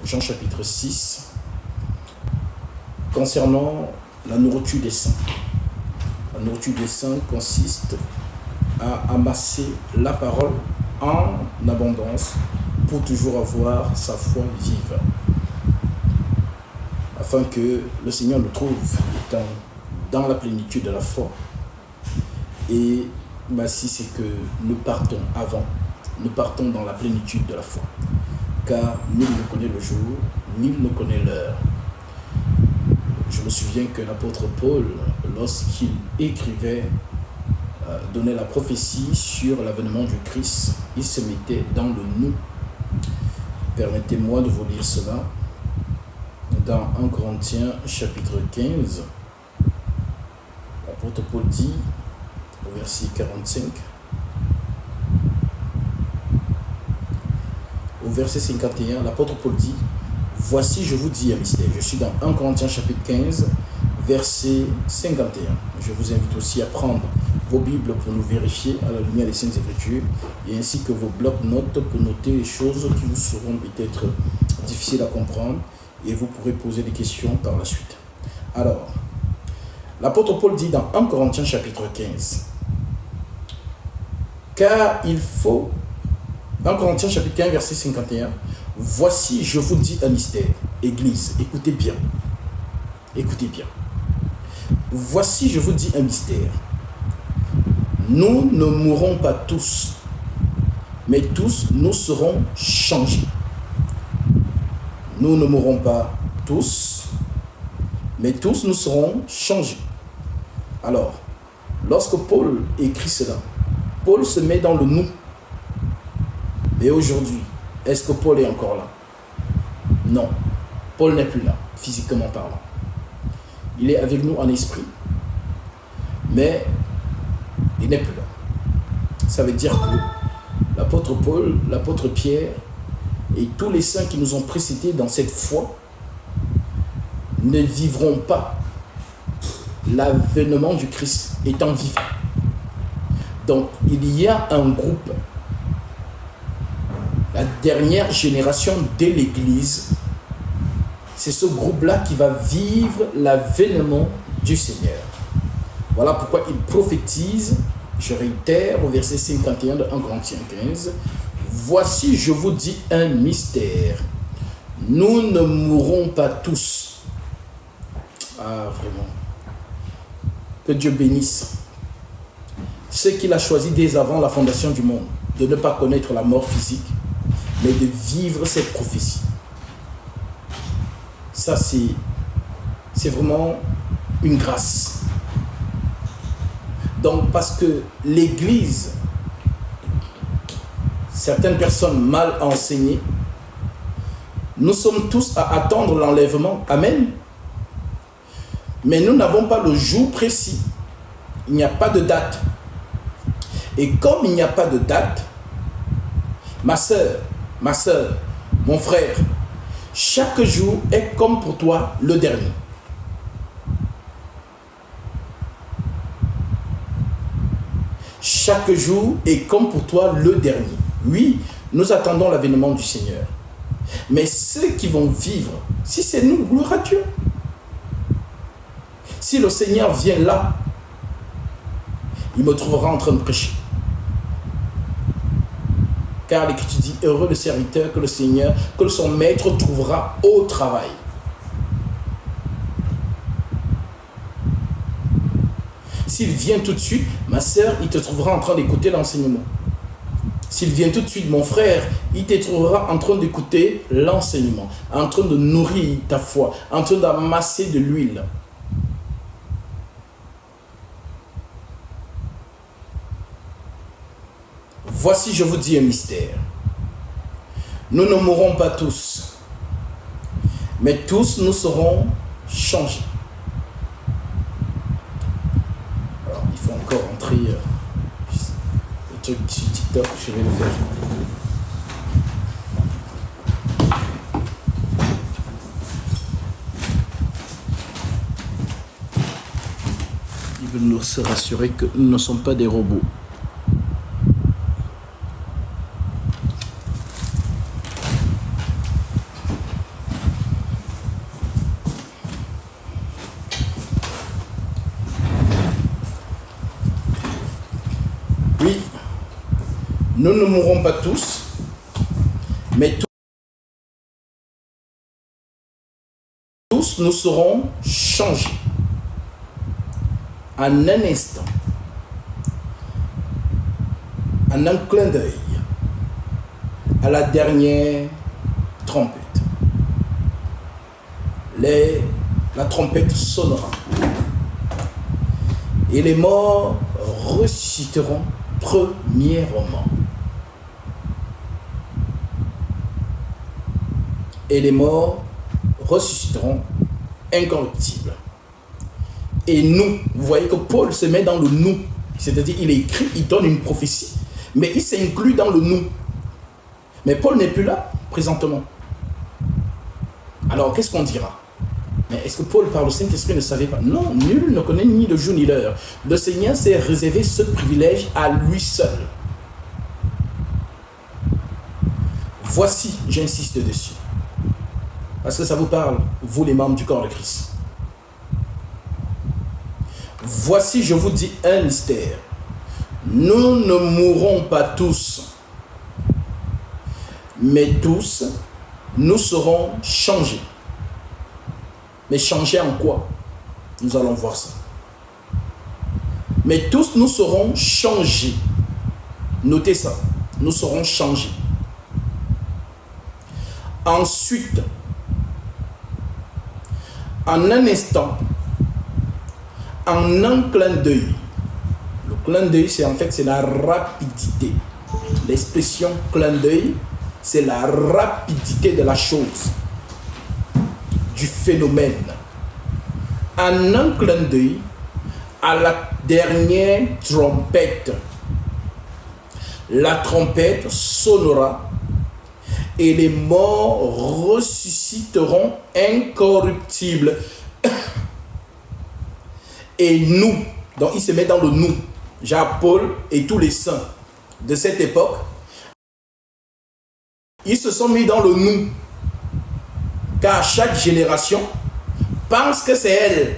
Jean chapitre 6, concernant la nourriture des saints. La nourriture des saints consiste à amasser la parole en abondance pour toujours avoir sa foi vive, afin que le Seigneur nous trouve étant dans la plénitude de la foi. Et si c'est que nous partons avant, nous partons dans la plénitude de la foi, car nul ne connaît le jour, nul ne connaît l'heure. Je me souviens que l'apôtre Paul, lorsqu'il écrivait, donnait la prophétie sur l'avènement du Christ, il se mettait dans le nous. Permettez-moi de vous lire cela dans 1 Corinthiens chapitre 15. L'apôtre Paul dit, au verset 45, au verset 51, l'apôtre Paul dit, « Voici, je vous dis un mystère. » Je suis dans 1 Corinthiens chapitre 15, verset 51. Je vous invite aussi à prendre vos Bibles pour nous vérifier à la lumière des Saintes Écritures, et ainsi que vos blocs-notes pour noter les choses qui vous seront peut-être difficiles à comprendre, et vous pourrez poser des questions par la suite. Alors, l'apôtre Paul dit dans 1 Corinthiens chapitre 15, « Car il faut... » Dans Corinthiens chapitre 15, verset 51, « Voici, je vous dis un mystère. » Église, écoutez bien. Écoutez bien. « Voici, je vous dis un mystère. Nous ne mourrons pas tous, mais tous nous serons changés. » Nous ne mourrons pas tous, mais tous nous serons changés. Alors, lorsque Paul écrit cela, Paul se met dans le nous. Et aujourd'hui, est-ce que Paul est encore là? Non, Paul n'est plus là, physiquement parlant. Il est avec nous en esprit, mais il n'est plus là. Ça veut dire que l'apôtre Paul, l'apôtre Pierre et tous les saints qui nous ont précédés dans cette foi ne vivront pas l'avènement du Christ étant vivant. Donc, il y a un groupe, la dernière génération de l'Église, c'est ce groupe-là qui va vivre l'avènement du Seigneur. Voilà pourquoi il prophétise, je réitère, au verset 51 de 1 Corinthiens 15, « Voici, je vous dis un mystère. Nous ne mourrons pas tous. » Ah, vraiment. Que Dieu bénisse ceux qu'il a choisis dès avant la fondation du monde, de ne pas connaître la mort physique, mais de vivre cette prophétie. Ça, c'est vraiment une grâce. Donc, parce que l'Église, certaines personnes mal enseignées, nous sommes tous à attendre l'enlèvement. Amen. Mais nous n'avons pas le jour précis. Il n'y a pas de date. Et comme il n'y a pas de date, ma soeur, mon frère, chaque jour est comme pour toi le dernier. Chaque jour est comme pour toi le dernier. Oui, nous attendons l'avènement du Seigneur. Mais ceux qui vont vivre, si c'est nous, gloire à Dieu. Si le Seigneur vient là, il me trouvera en train de prêcher. Car l'Écriture dit, heureux le serviteur que le Seigneur, que son maître trouvera au travail. S'il vient tout de suite, ma sœur, il te trouvera en train d'écouter l'enseignement. S'il vient tout de suite, mon frère, il te trouvera en train d'écouter l'enseignement, en train de nourrir ta foi, en train d'amasser de l'huile. Voici, je vous dis un mystère. Nous ne mourrons pas tous, mais tous nous serons changés. Alors, il faut encore entrer le truc sur TikTok, je vais le faire. Ils veulent nous se rassurer que nous ne sommes pas des robots. nous ne mourrons pas tous, mais tous nous serons changés en un instant, en un clin d'œil, à la dernière trompette. La trompette sonnera et les morts ressusciteront premièrement. Et les morts ressusciteront incorruptibles. Et nous, vous voyez que Paul se met dans le nous, c'est-à-dire il écrit, il donne une prophétie, mais il s'inclut dans le nous. Mais Paul n'est plus là présentement. Alors qu'est-ce qu'on dira? Mais est-ce que Paul, par le Saint-Esprit, ne savait pas? Non, nul ne connaît ni le jour ni l'heure. Le Seigneur s'est réservé ce privilège à lui seul. Voici, j'insiste dessus, parce que ça vous parle, vous les membres du corps de Christ. Voici, je vous dis un mystère. Nous ne mourrons pas tous, mais tous, nous serons changés. Mais changés en quoi? Nous allons voir ça. Mais tous, nous serons changés. Notez ça. Nous serons changés. Ensuite, en un instant, en un clin d'œil. Le clin d'œil, c'est la rapidité. L'expression clin d'œil, c'est la rapidité de la chose, du phénomène. En un clin d'œil, à la dernière trompette, la trompette sonnera et les morts ressusciteront incorruptibles. Et nous, donc il se met dans le nous, Jean-Paul et tous les saints de cette époque, ils se sont mis dans le nous, car chaque génération pense que c'est elle.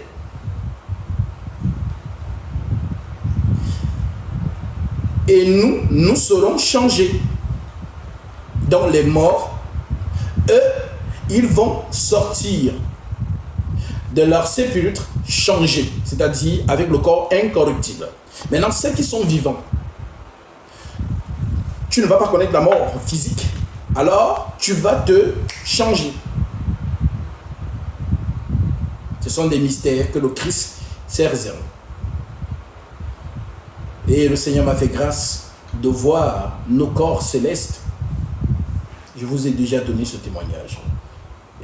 Et nous serons changés. Dans les morts, eux, ils vont sortir de leur sépulcre changés, c'est-à-dire avec le corps incorruptible. Maintenant, ceux qui sont vivants, tu ne vas pas connaître la mort physique, alors tu vas te changer. Ce sont des mystères que le Christ s'est réservé. Et le Seigneur m'a fait grâce de voir nos corps célestes. Je vous ai déjà donné ce témoignage.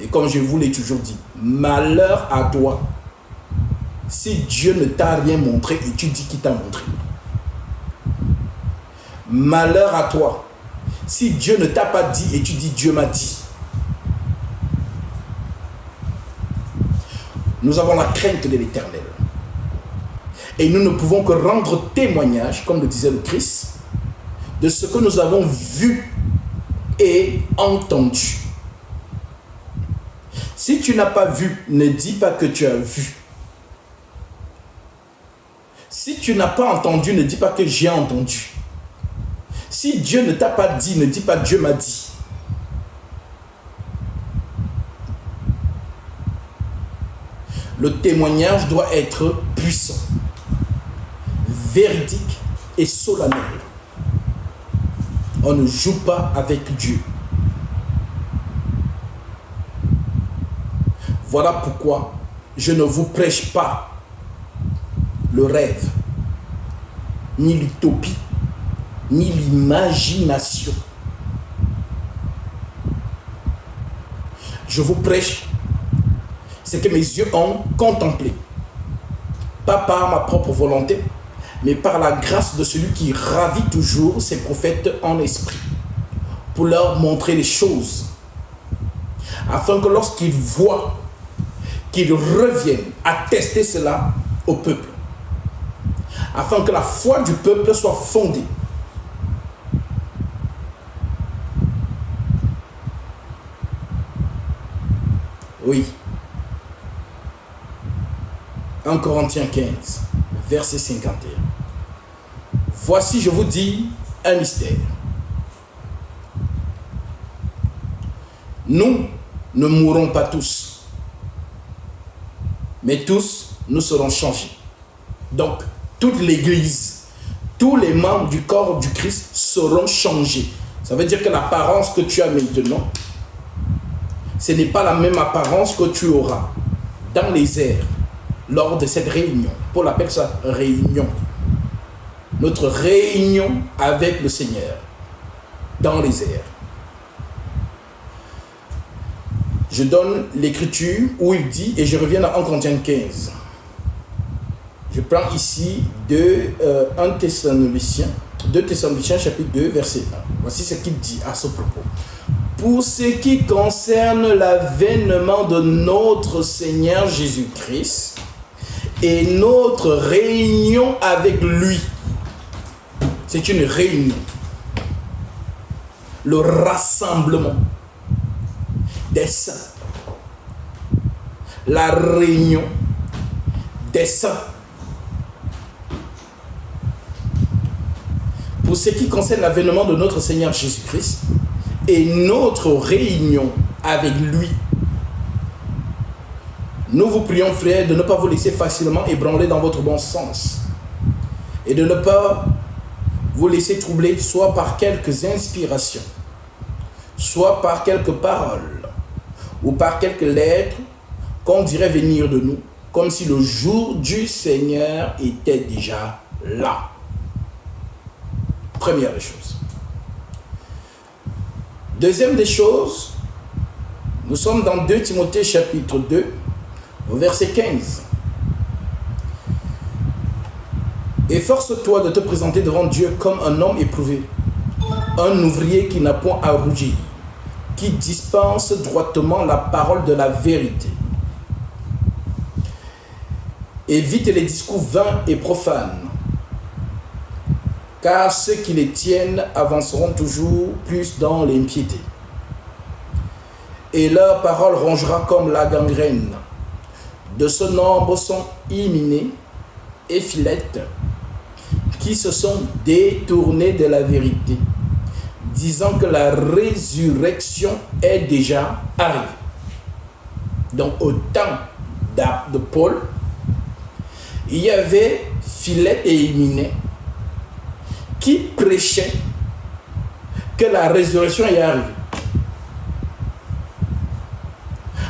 Et comme je vous l'ai toujours dit, malheur à toi si Dieu ne t'a rien montré et tu dis qu'il t'a montré. Malheur à toi si Dieu ne t'a pas dit et tu dis Dieu m'a dit. Nous avons la crainte de l'Éternel. Et nous ne pouvons que rendre témoignage, comme le disait le Christ, de ce que nous avons vu et entendu. Si tu n'as pas vu, ne dis pas que tu as vu. Si tu n'as pas entendu, ne dis pas que j'ai entendu. Si Dieu ne t'a pas dit, ne dis pas Dieu m'a dit. Le témoignage doit être puissant, véridique et solennel. On ne joue pas avec Dieu. Voilà pourquoi je ne vous prêche pas le rêve, ni l'utopie, ni l'imagination. Je vous prêche ce que mes yeux ont contemplé, pas par ma propre volonté, mais par la grâce de celui qui ravit toujours ses prophètes en esprit, pour leur montrer les choses, afin que lorsqu'ils voient, qu'ils reviennent attester cela au peuple, afin que la foi du peuple soit fondée. Oui. 1 Corinthiens 15, verset 51. Voici, je vous dis, un mystère. Nous ne mourrons pas tous, mais tous nous serons changés. Donc, toute l'Église, tous les membres du corps du Christ seront changés. Ça veut dire que l'apparence que tu as maintenant, ce n'est pas la même apparence que tu auras dans les airs lors de cette réunion. Paul appelle ça réunion. Notre réunion avec le Seigneur dans les airs. Je donne l'écriture où il dit, et je reviens à 1 Corinthiens 15. Je prends ici 2 Thessaloniciens chapitre 2 verset 1. Voici ce qu'il dit à ce propos. Pour ce qui concerne l'avènement de notre Seigneur Jésus-Christ et notre réunion avec lui. C'est une réunion. Le rassemblement des saints. La réunion des saints. Pour ce qui concerne l'avènement de notre Seigneur Jésus-Christ et notre réunion avec lui. Nous vous prions, frères, de ne pas vous laisser facilement ébranler dans votre bon sens et de ne pas vous laisser troubler soit par quelques inspirations, soit par quelques paroles ou par quelques lettres qu'on dirait venir de nous, comme si le jour du Seigneur était déjà là. Première des choses. Deuxième des choses, nous sommes dans 2 Timothée chapitre 2, au verset 15. Efforce-toi de te présenter devant Dieu comme un homme éprouvé, un ouvrier qui n'a point à rougir, qui dispense droitement la parole de la vérité. Évite les discours vains et profanes, car ceux qui les tiennent avanceront toujours plus dans l'impiété. Et leur parole rongera comme la gangrène. De ce nombre sont Hyménée et Philette, qui se sont détournés de la vérité, disant que la résurrection est déjà arrivée. Donc au temps de Paul, il y avait Philette et Hyménée qui prêchaient que la résurrection est arrivée.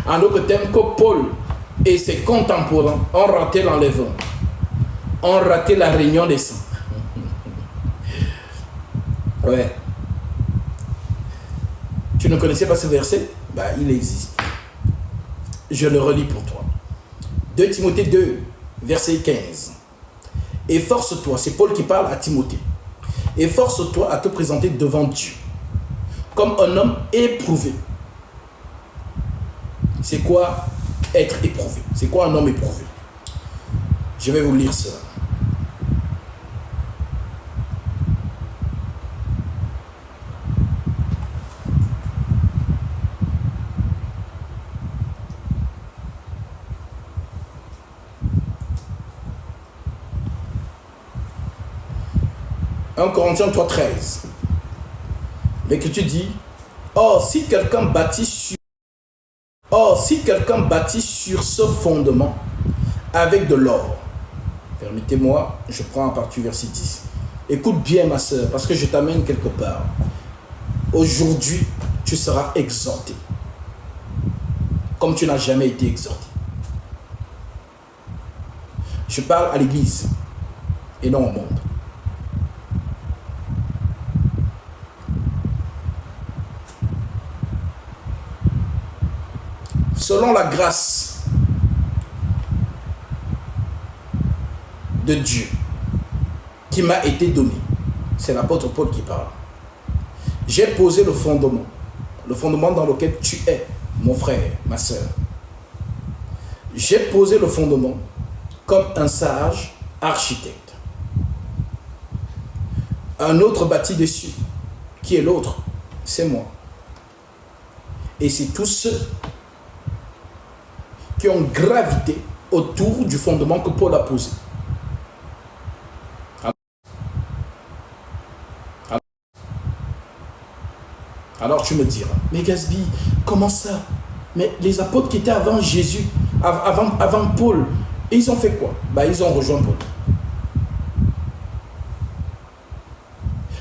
En d'autres termes, que Paul et ses contemporains ont raté l'enlèvement, ont raté la réunion des saints. Ouais. Tu ne connaissais pas ce verset? Il existe. Je le relis pour toi. 2 Timothée 2, verset 15. Efforce-toi, c'est Paul qui parle à Timothée. Efforce-toi à te présenter devant Dieu comme un homme éprouvé. C'est quoi être éprouvé? C'est quoi un homme éprouvé? Je vais vous lire cela. Corinthiens 3,13. L'Écriture dit: Or, si quelqu'un bâtit sur ce fondement avec de l'or, permettez-moi, je prends à partir du verset 10. Écoute bien, ma soeur, parce que je t'amène quelque part. Aujourd'hui, tu seras exhorté, comme tu n'as jamais été exhorté. Je parle à l'Église et non au monde. Selon la grâce de Dieu qui m'a été donnée, c'est l'apôtre Paul qui parle. J'ai posé le fondement dans lequel tu es, mon frère, ma soeur. J'ai posé le fondement comme un sage architecte. Un autre bâtit dessus. Qui est l'autre? C'est moi. Et c'est tous ceux qui ont gravité autour du fondement que Paul a posé. Alors tu me diras, mais Gasby, comment ça? Mais les apôtres qui étaient avant Jésus, avant Paul, ils ont fait quoi? Ils ont rejoint Paul.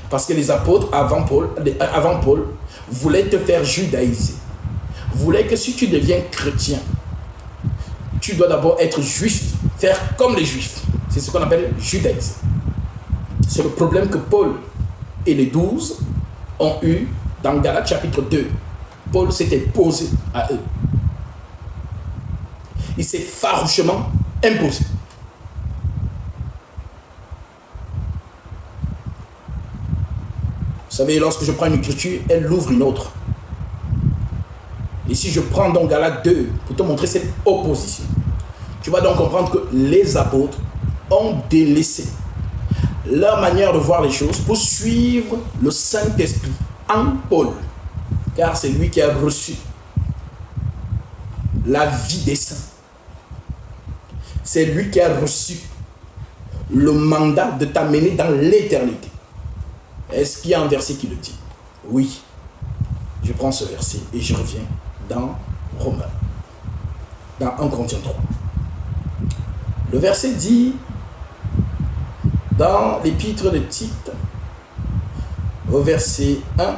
Parce que les apôtres avant Paul voulaient te faire judaïser. Voulaient que si tu deviens chrétien, tu dois d'abord être juif, faire comme les juifs. C'est ce qu'on appelle judaïser. C'est le problème que Paul et les 12 ont eu dans Galates chapitre 2. Paul s'était posé à eux. Il s'est farouchement imposé. Vous savez, lorsque je prends une écriture, elle ouvre une autre. Et si je prends donc Galates 2 pour te montrer cette opposition, tu vas donc comprendre que les apôtres ont délaissé leur manière de voir les choses pour suivre le Saint-Esprit en Paul. Car c'est lui qui a reçu la vie des saints. C'est lui qui a reçu le mandat de t'amener dans l'éternité. Est-ce qu'il y a un verset qui le dit? Oui. Je prends ce verset et je reviens dans Romains, dans 1 Corinthiens 3. Le verset dit, dans l'épître de Tite, au verset 1,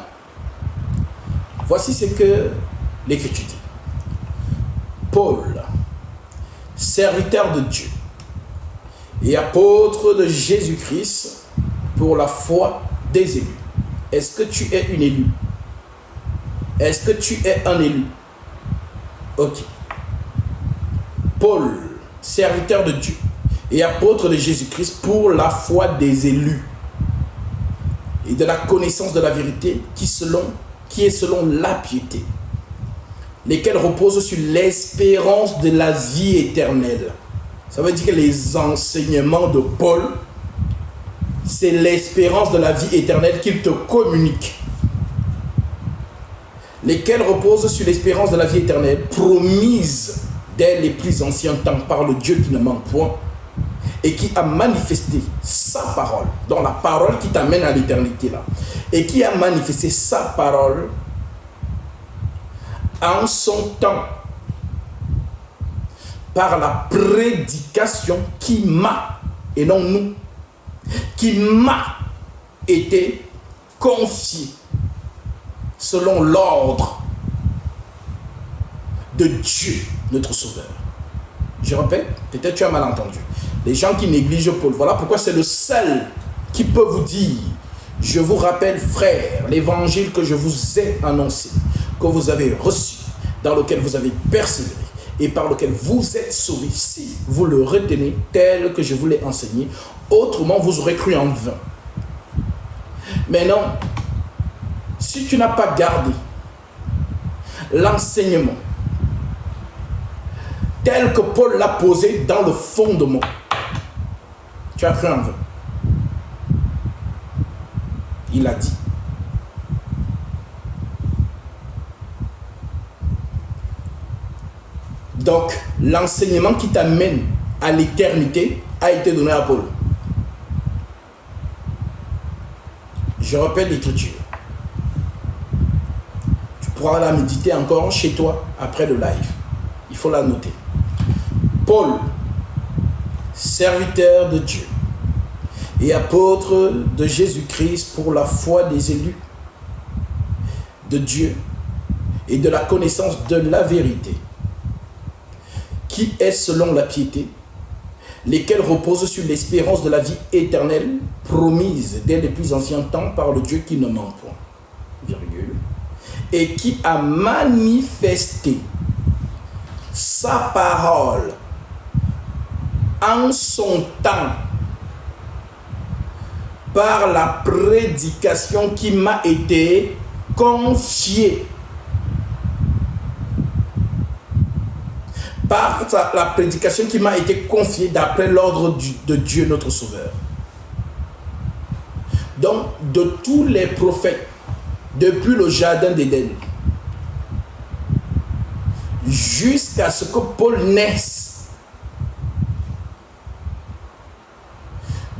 voici ce que l'Écriture dit. Paul, serviteur de Dieu et apôtre de Jésus-Christ pour la foi des élus. Est-ce que tu es une élue? Est-ce que tu es un élu? Ok. Paul, serviteur de Dieu et apôtre de Jésus-Christ pour la foi des élus et de la connaissance de la vérité qui est selon la piété, lesquels reposent sur l'espérance de la vie éternelle. Ça veut dire que les enseignements de Paul, c'est l'espérance de la vie éternelle qu'il te communique. Lesquels reposent sur l'espérance de la vie éternelle, promise dès les plus anciens temps par le Dieu qui ne manque point, et qui a manifesté sa parole, dans la parole qui t'amène à l'éternité là, et qui a manifesté sa parole en son temps, par la prédication qui m'a, et non nous, qui m'a été confiée selon l'ordre de Dieu, notre Sauveur. Je répète, peut-être tu as mal entendu. Les gens qui négligent Paul, voilà pourquoi c'est le seul qui peut vous dire, je vous rappelle, frères, l'évangile que je vous ai annoncé, que vous avez reçu, dans lequel vous avez persévéré et par lequel vous êtes sauvés, si vous le retenez tel que je vous l'ai enseigné, autrement vous aurez cru en vain. Mais non, si tu n'as pas gardé l'enseignement tel que Paul l'a posé dans le fondement, tu as cru en vain. Il a dit. Donc, l'enseignement qui t'amène à l'éternité a été donné à Paul. Je répète l'écriture. Tu pourras la méditer encore chez toi après le live. Il faut la noter. Paul, serviteur de Dieu et apôtre de Jésus-Christ pour la foi des élus de Dieu et de la connaissance de la vérité, qui est selon la piété, lesquels reposent sur l'espérance de la vie éternelle promise dès les plus anciens temps par le Dieu qui ne ment point, virgule, et qui a manifesté sa parole en son temps par la prédication qui m'a été confiée. Par la prédication qui m'a été confiée d'après l'ordre de Dieu notre Sauveur. Donc, de tous les prophètes, depuis le jardin d'Éden, jusqu'à ce que Paul naisse,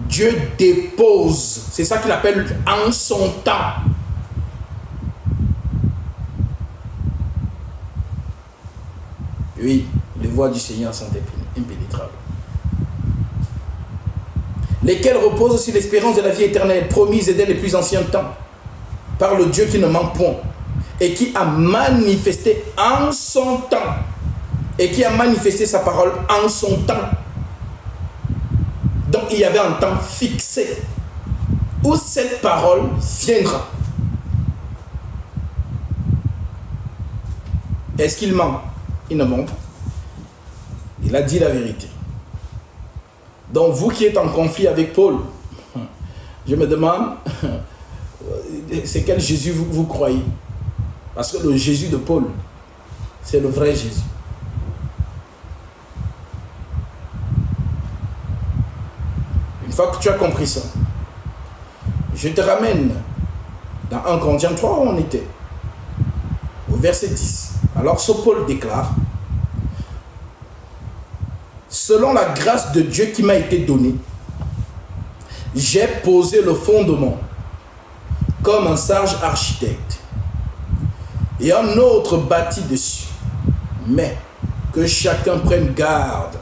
Dieu dépose, c'est ça qu'il appelle en son temps, Oui, les voies du Seigneur sont impénétrables. Lesquels reposent sur l'espérance de la vie éternelle, promise dès les plus anciens temps, par le Dieu qui ne manque point, et qui a manifesté en son temps, et qui a manifesté sa parole en son temps. Donc il y avait un temps fixé, où cette parole viendra. Est-ce qu'il ment? Il ne ment pas. Il a dit la vérité. Donc vous qui êtes en conflit avec Paul, je me demande, c'est quel Jésus vous croyez? Parce que le Jésus de Paul, c'est le vrai Jésus. Une fois que tu as compris ça, je te ramène dans 1 Corinthiens 3 où on était, au verset 10. Alors ce Paul déclare: selon la grâce de Dieu qui m'a été donnée, j'ai posé le fondement comme un sage architecte, et un autre bâtit dessus. Mais que chacun prenne garde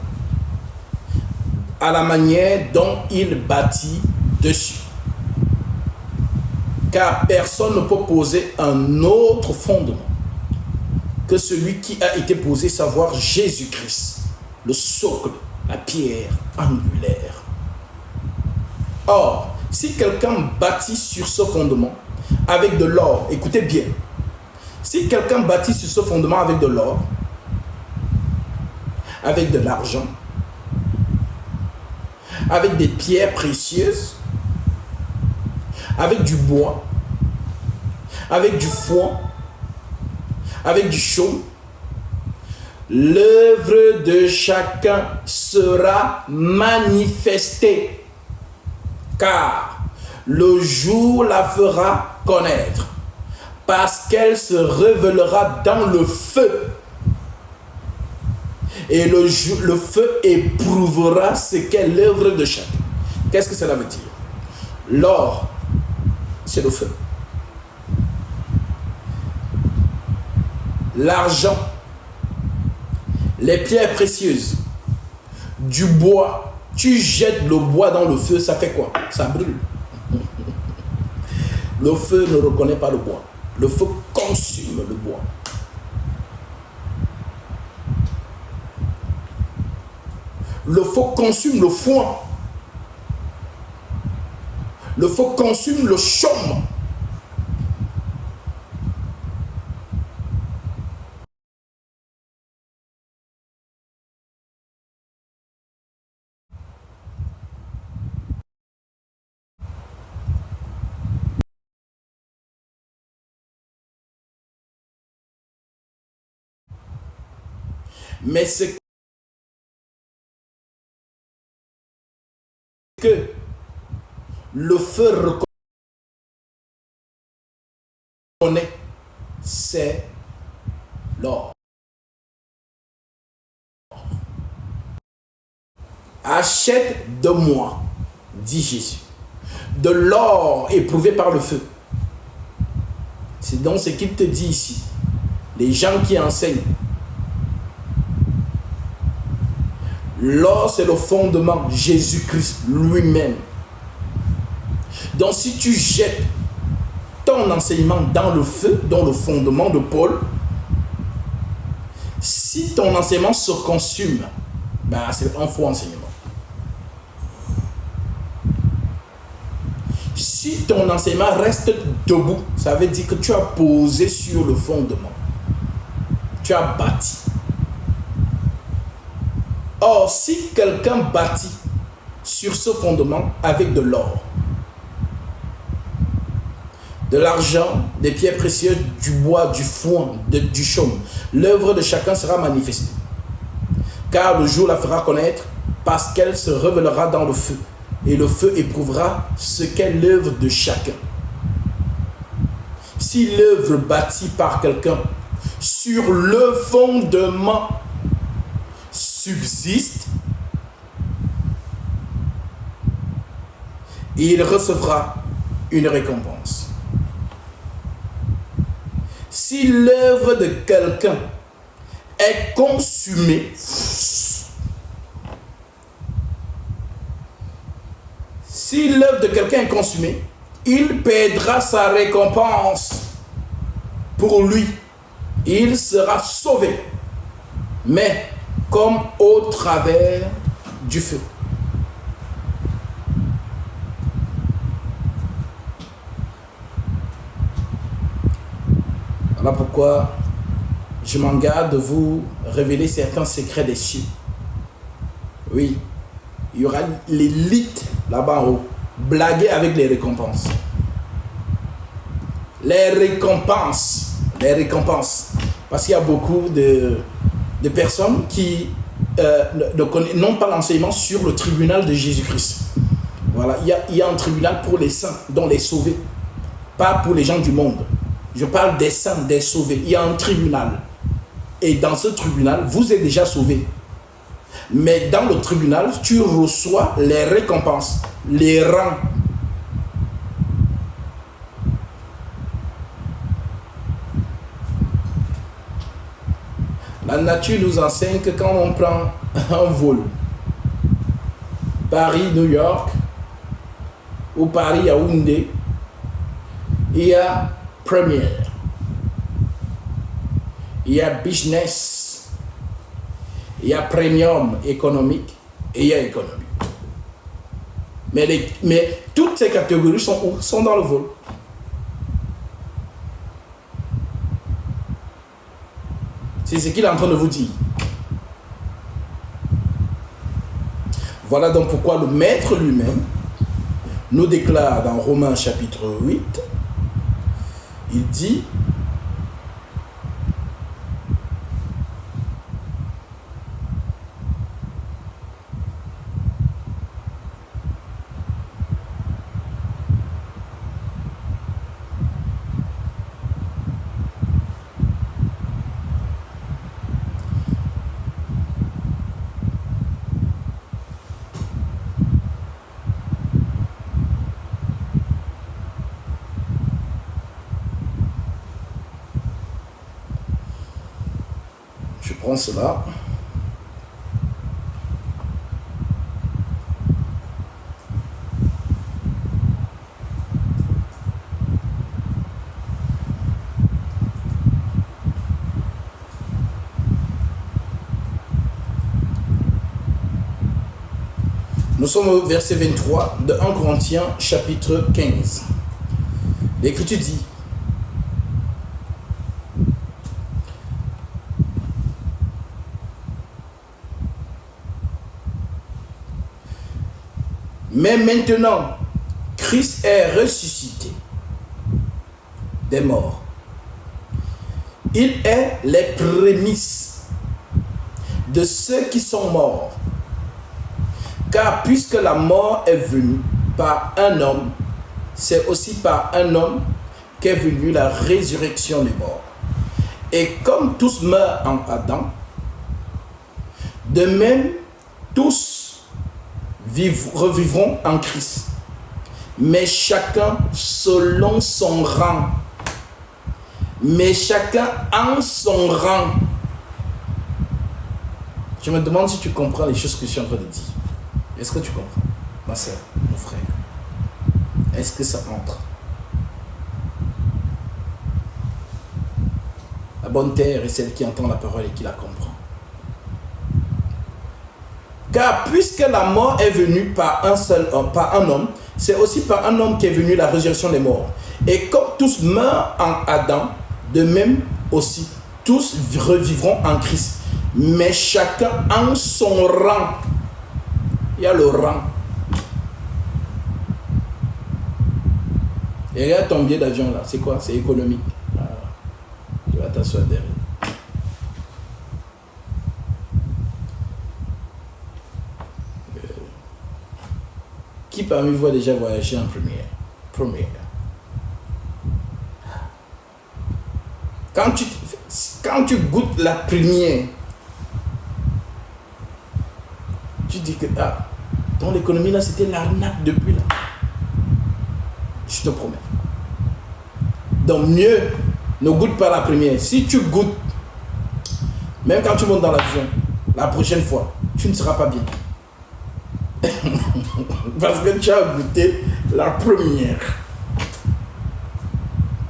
à la manière dont il bâtit dessus. Car personne ne peut poser un autre fondement que celui qui a été posé, savoir Jésus-Christ, le socle, la pierre angulaire. Or, si quelqu'un bâtit sur ce fondement avec de l'or, écoutez bien, si quelqu'un bâtit sur ce fondement avec de l'or, avec de l'argent, avec des pierres précieuses, avec du bois, avec du foin, avec du chaume, l'œuvre de chacun sera manifestée, car le jour la fera connaître, parce qu'elle se révélera dans le feu. Et le feu éprouvera ce qu'est l'œuvre de chacun. Qu'est-ce que cela veut dire? L'or, c'est le feu. L'argent, les pierres précieuses, du bois. Tu jettes le bois dans le feu, ça fait quoi? Ça brûle. Le feu ne reconnaît pas le bois. Le feu consume le bois. Le feu consume le foin. Le feu consume le chaume. Mais c'est que le feu reconnaît, c'est l'or. Achète de moi, dit Jésus, de l'or éprouvé par le feu. C'est donc ce qu'il te dit ici. Les gens qui enseignent. L'or, c'est le fondement, Jésus-Christ lui-même. Donc si tu jettes ton enseignement dans le feu, dans le fondement de Paul, si ton enseignement se consume, ben c'est un faux enseignement. Si ton enseignement reste debout, ça veut dire que tu as posé sur le fondement. Tu as bâti. Or, si quelqu'un bâtit sur ce fondement avec de l'or, de l'argent, des pierres précieuses, du bois, du foin, du chaume, l'œuvre de chacun sera manifestée. Car le jour la fera connaître, parce qu'elle se révélera dans le feu. Et le feu éprouvera ce qu'est l'œuvre de chacun. Si l'œuvre bâtie par quelqu'un sur le fondement subsiste, il recevra une récompense. Si l'œuvre de quelqu'un est consumé, si l'œuvre de quelqu'un est consumée, il perdra sa récompense pour lui. Il sera sauvé, mais comme au travers du feu. Voilà pourquoi je m'en garde de vous révéler certains secrets des cieux. Oui, il y aura l'élite là-bas en haut, blaguer avec les récompenses. Les récompenses. Parce qu'il y a beaucoup de personnes qui n'ont pas l'enseignement sur le tribunal de Jésus-Christ. Voilà, il y a un tribunal pour les saints, dont les sauvés, pas pour les gens du monde. Je parle des saints, des sauvés. Il y a un tribunal. Et dans ce tribunal, vous êtes déjà sauvés. Mais dans le tribunal, tu reçois les récompenses, les rangs. La nature nous enseigne que quand on prend un vol, Paris-New York ou Paris-Yaoundé, il y a Première, il y a Business, il y a Premium économique et il y a économique. Mais toutes ces catégories sont dans le vol. C'est ce qu'il est en train de vous dire. Voilà donc pourquoi le Maître lui-même nous déclare dans Romains chapitre 8, il dit, je prends cela. Nous sommes au verset 23 de 1 Corinthiens chapitre 15. L'Écriture dit, mais maintenant, Christ est ressuscité des morts. Il est les prémices de ceux qui sont morts. Car puisque la mort est venue par un homme, c'est aussi par un homme qu'est venue la résurrection des morts. Et comme tous meurent en Adam, de même tous revivront en Christ, mais chacun selon son rang. Mais chacun en son rang. Je me demande si tu comprends les choses que je suis en train de dire. Est-ce que tu comprends, ma soeur, mon frère? Est-ce que ça entre? La bonne terre est celle qui entend la parole et qui la comprend. Car puisque la mort est venue par un seul homme, par un homme, c'est aussi par un homme qu'est venue la résurrection des morts. Et comme tous meurent en Adam, de même aussi tous revivront en Christ. Mais chacun en son rang. Il y a le rang. Et regarde ton billet d'avion là, c'est quoi? C'est économique. Ah, tu vas t'asseoir derrière. Qui parmi vous a déjà voyagé en première? Première. Quand tu goûtes la première, tu dis que ton économie là c'était l'arnaque depuis là. Je te promets. Donc mieux ne goûte pas la première. Si tu goûtes Même quand tu montes dans l'avion, la prochaine fois, tu ne seras pas bien. Parce que tu as goûté la première.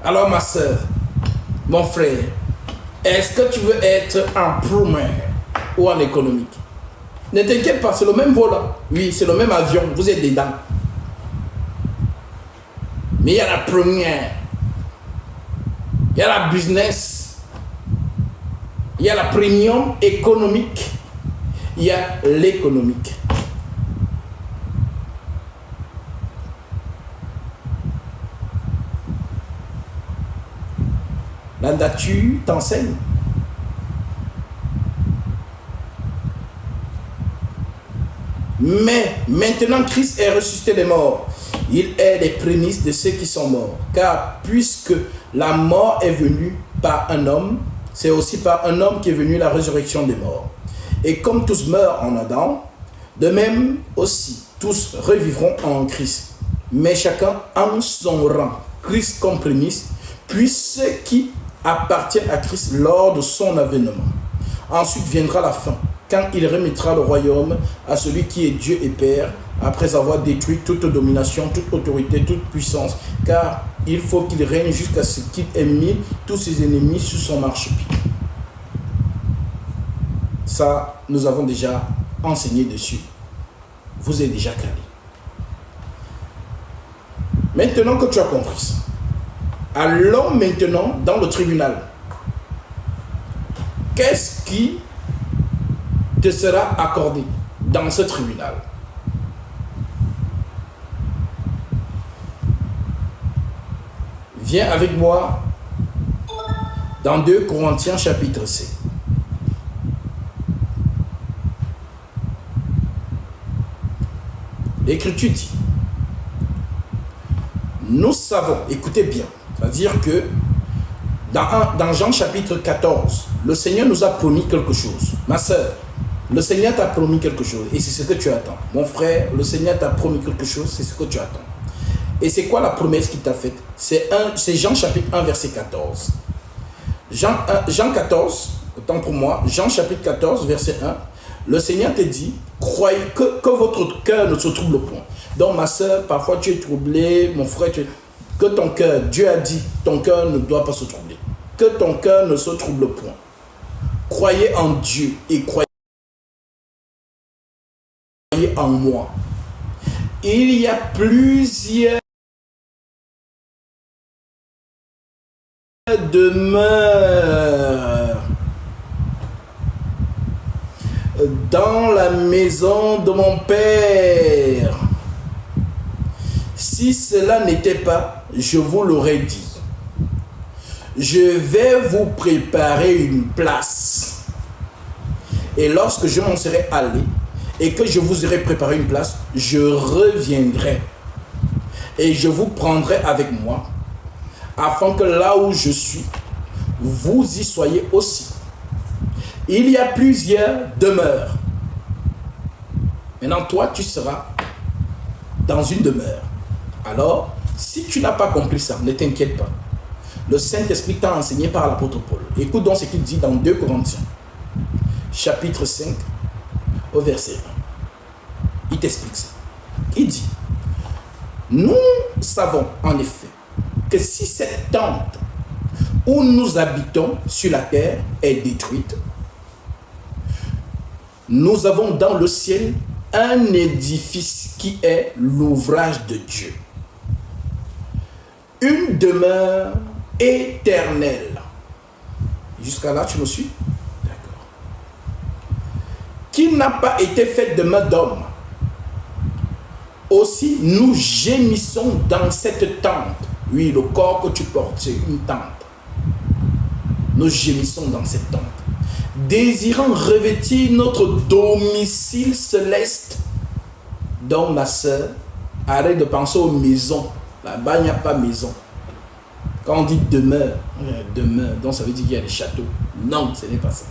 Alors ma soeur, mon frère, est-ce que tu veux être en première ou en économique? Ne t'inquiète pas, c'est le même vol. Oui, c'est le même avion, vous êtes dedans. Mais il y a la première, il y a la business, il y a la premium économique, il y a l'économique. La nature t'enseigne. Mais maintenant Christ est ressuscité des morts. Il est les prémices de ceux qui sont morts. Car puisque la mort est venue par un homme, c'est aussi par un homme qui est venue la résurrection des morts. Et comme tous meurent en Adam, de même aussi tous revivront en Christ. Mais chacun en son rang. Christ comme prémisse, puis ceux qui appartiennent à Christ lors de son avènement. Ensuite viendra la fin, quand il remettra le royaume à celui qui est Dieu et Père, après avoir détruit toute domination, toute autorité, toute puissance, car il faut qu'il règne jusqu'à ce qu'il ait mis tous ses ennemis sous son marchepied. Ça, nous avons déjà enseigné dessus. Vous êtes déjà calé. Maintenant que tu as compris ça, allons maintenant dans le tribunal. Qu'est-ce qui te sera accordé dans ce tribunal? Viens avec moi dans 2 Corinthiens chapitre 7. L'Écriture dit, nous savons, écoutez bien, c'est-à-dire que dans Jean chapitre 14, le Seigneur nous a promis quelque chose. Ma soeur, le Seigneur t'a promis quelque chose et c'est ce que tu attends. Mon frère, le Seigneur t'a promis quelque chose, c'est ce que tu attends. Et c'est quoi la promesse qu'il t'a faite? C'est Jean chapitre 1, verset 14. Jean 14, autant pour moi, Jean chapitre 14, verset 1, le Seigneur te dit, croyez que votre cœur ne se trouble point. Donc ma soeur, parfois tu es troublé, mon frère, que ton cœur, Dieu a dit, ton cœur ne doit pas se troubler. Que ton cœur ne se trouble point. Croyez en Dieu et croyez en moi. Il y a plusieurs demeures dans la maison de mon Père. Si cela n'était pas, je vous l'aurais dit. Je vais vous préparer une place. Et lorsque je m'en serai allé et que je vous aurai préparé une place, je reviendrai et je vous prendrai avec moi, afin que là où je suis, vous y soyez aussi. Il y a plusieurs demeures. Maintenant, toi, tu seras dans une demeure. Alors, si tu n'as pas compris ça, ne t'inquiète pas. Le Saint-Esprit t'a enseigné par l'apôtre Paul. Écoute donc ce qu'il dit dans 2 Corinthiens, chapitre 5, au verset 1. Il t'explique ça. Il dit, nous savons en effet que si cette tente où nous habitons sur la terre est détruite, nous avons dans le ciel un édifice qui est l'ouvrage de Dieu. Une demeure éternelle. Jusqu'à là, tu me suis? D'accord. Qui n'a pas été faite de main d'homme. Aussi, nous gémissons dans cette tente. Oui, le corps que tu portes, c'est une tente. Nous gémissons dans cette tente, désirant revêtir notre domicile céleste. Donc, ma soeur, arrête de penser aux maisons. Là-bas, il n'y a pas maison. Quand on dit demeure, donc ça veut dire qu'il y a des châteaux. Non, ce n'est pas ça.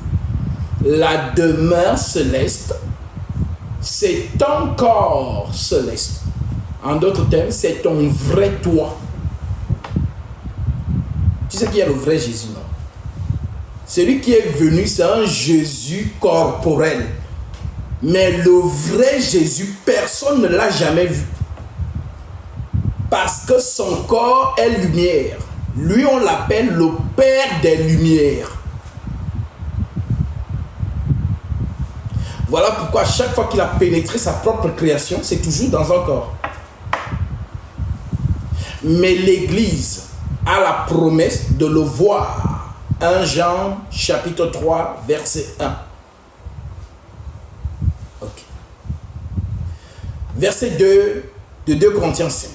La demeure céleste, c'est ton corps céleste. En d'autres termes, c'est ton vrai toi. Tu sais qu'il y a le vrai Jésus, non? Celui qui est venu, c'est un Jésus corporel. Mais le vrai Jésus, personne ne l'a jamais vu. Parce que son corps est lumière. Lui, on l'appelle le Père des Lumières. Voilà pourquoi chaque fois qu'il a pénétré sa propre création, c'est toujours dans un corps. Mais l'Église a la promesse de le voir. 1 Jean chapitre 3 verset 1. Ok. Verset 2 de 2 Corinthiens 5.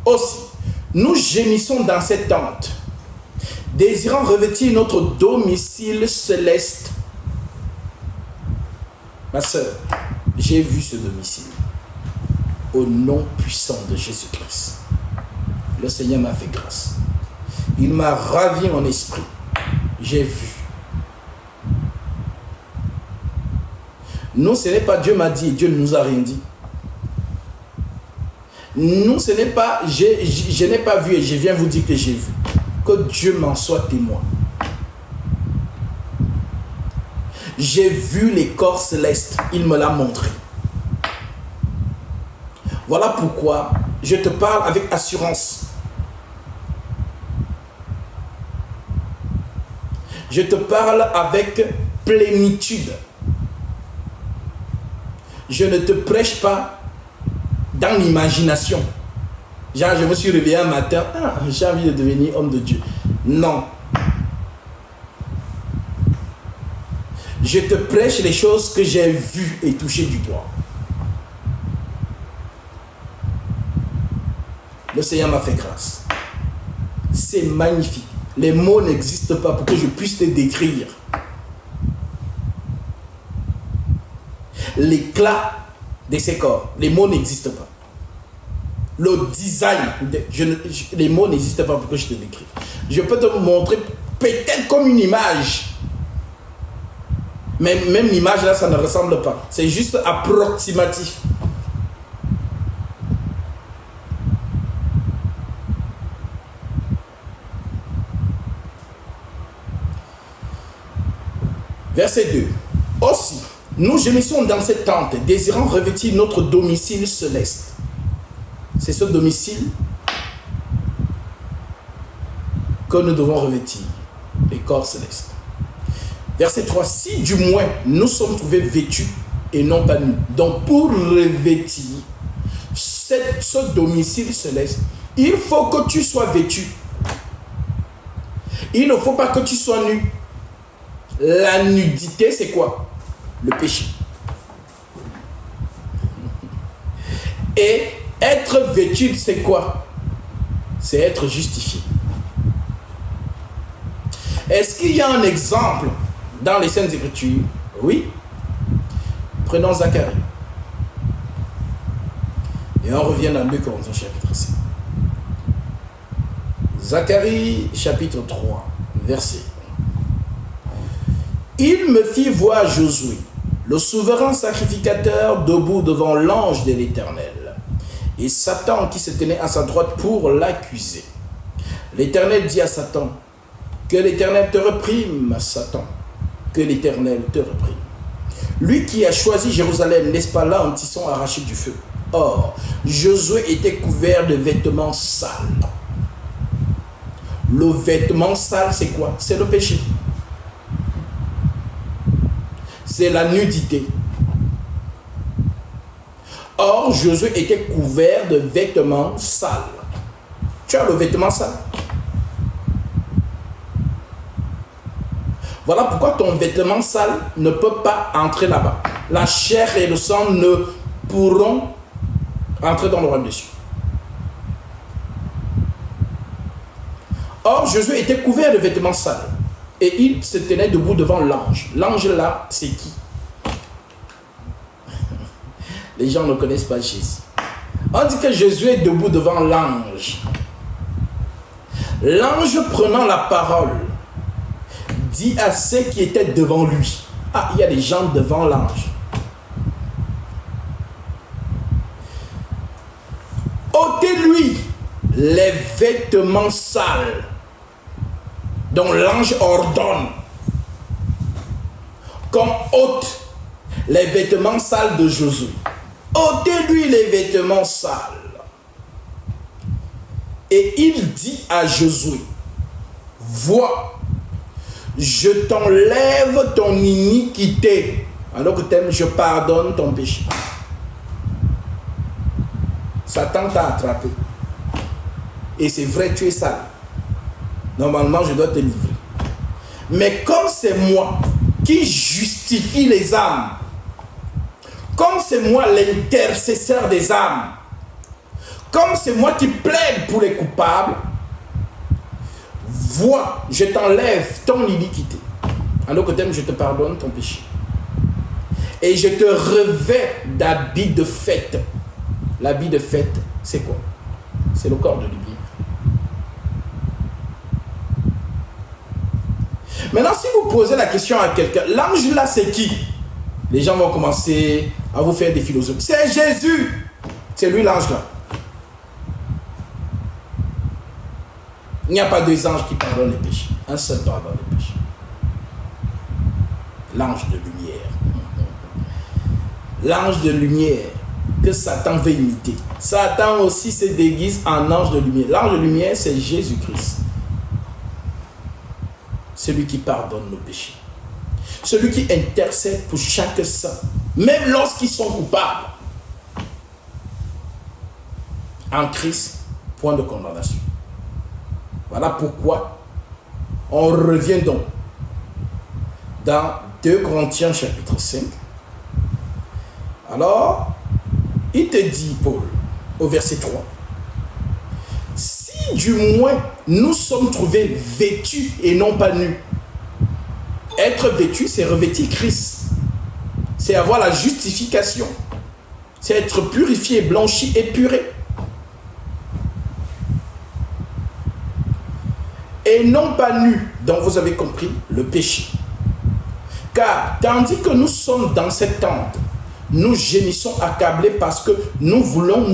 Aussi, nous gémissons dans cette tente, désirant revêtir notre domicile céleste. Ma soeur, j'ai vu ce domicile. Au nom puissant de Jésus-Christ. Le Seigneur m'a fait grâce. Il m'a ravi mon esprit. J'ai vu. Nous, ce n'est pas Dieu m'a dit et Dieu ne nous a rien dit. Nous, ce n'est pas, je n'ai pas vu et je viens vous dire que j'ai vu. Que Dieu m'en soit témoin. J'ai vu les corps célestes. Il me l'a montré. Voilà pourquoi je te parle avec assurance. Je te parle avec plénitude. Je ne te prêche pas dans l'imagination. Genre, je me suis réveillé un matin, j'ai envie de devenir homme de Dieu. Non. Je te prêche les choses que j'ai vues et touchées du doigt. Le Seigneur m'a fait grâce. C'est magnifique. Les mots n'existent pas pour que je puisse te décrire l'éclat de ces corps. Les mots n'existent pas. Le design, les mots n'existent pas pour que je te décrive. Je peux te montrer peut-être comme une image. Mais même l'image là, ça ne ressemble pas. C'est juste approximatif. Verset 2. Aussi, nous gémissons dans cette tente, désirant revêtir notre domicile céleste. C'est ce domicile que nous devons revêtir, les corps célestes. Verset 3. Si du moins nous sommes trouvés vêtus et non pas nus. Donc pour revêtir ce domicile céleste, il faut que tu sois vêtu. Il ne faut pas que tu sois nu. La nudité, c'est quoi? Le péché. Et être vêtu, c'est quoi? C'est être justifié. Est-ce qu'il y a un exemple dans les Saintes Écritures? Oui. Prenons Zacharie. Et on revient dans 2 Corinthiens chapitre 5. Zacharie chapitre 3, verset. Il me fit voir Josué, le souverain sacrificateur, debout devant l'ange de l'Éternel, et Satan qui se tenait à sa droite pour l'accuser. L'Éternel dit à Satan, que l'Éternel te réprime, Satan, que l'Éternel te réprime. Lui qui a choisi Jérusalem, n'est-ce pas là un tisson arraché du feu? Or, Josué était couvert de vêtements sales. Le vêtement sale, c'est quoi? C'est le péché. C'est la nudité. Or, Josué était couvert de vêtements sales. Tu as le vêtement sale. Voilà pourquoi ton vêtement sale ne peut pas entrer là-bas. La chair et le sang ne pourront entrer dans le royaume des cieux. Or, Josué était couvert de vêtements sales. Et il se tenait debout devant l'ange. L'ange là, c'est qui? Les gens ne connaissent pas Jésus. On dit que Jésus est debout devant l'ange. L'ange prenant la parole, dit à ceux qui étaient devant lui. Ah, il y a des gens devant l'ange. Ôtez-lui les vêtements sales dont l'ange ordonne qu'on ôte les vêtements sales de Josué. Ôtez-lui les vêtements sales. Et il dit à Josué, vois, je t'enlève ton iniquité. En d'autres termes, je pardonne ton péché. Satan t'a attrapé. Et c'est vrai, tu es sale. Normalement, je dois te livrer. Mais comme c'est moi qui justifie les âmes, comme c'est moi l'intercesseur des âmes, comme c'est moi qui plaide pour les coupables, vois, je t'enlève ton iniquité. En d'autres termes, je te pardonne ton péché. Et je te revêt d'habits de fête. L'habit de fête, c'est quoi? C'est le corps de lumière. Maintenant, si vous posez la question à quelqu'un, l'ange là, c'est qui? Les gens vont commencer à vous faire des philosophes. C'est Jésus. C'est lui l'ange là. Il n'y a pas deux anges qui pardonnent les péchés. Un seul pardonne les péchés. L'ange de lumière. L'ange de lumière que Satan veut imiter. Satan aussi se déguise en ange de lumière. L'ange de lumière, c'est Jésus-Christ. Celui qui pardonne nos péchés. Celui qui intercède pour chaque saint, même lorsqu'ils sont coupables. En Christ, point de condamnation. Voilà pourquoi on revient donc dans 2 Corinthiens chapitre 5. Alors, il te dit, Paul, au verset 3, si du moins nous sommes trouvés vêtus et non pas nus. Être vêtu, c'est revêtir Christ. C'est avoir la justification. C'est être purifié, blanchi, épuré. Et non pas nus, donc vous avez compris, le péché. Car tandis que nous sommes dans cette tente, nous gémissons accablés parce que nous voulons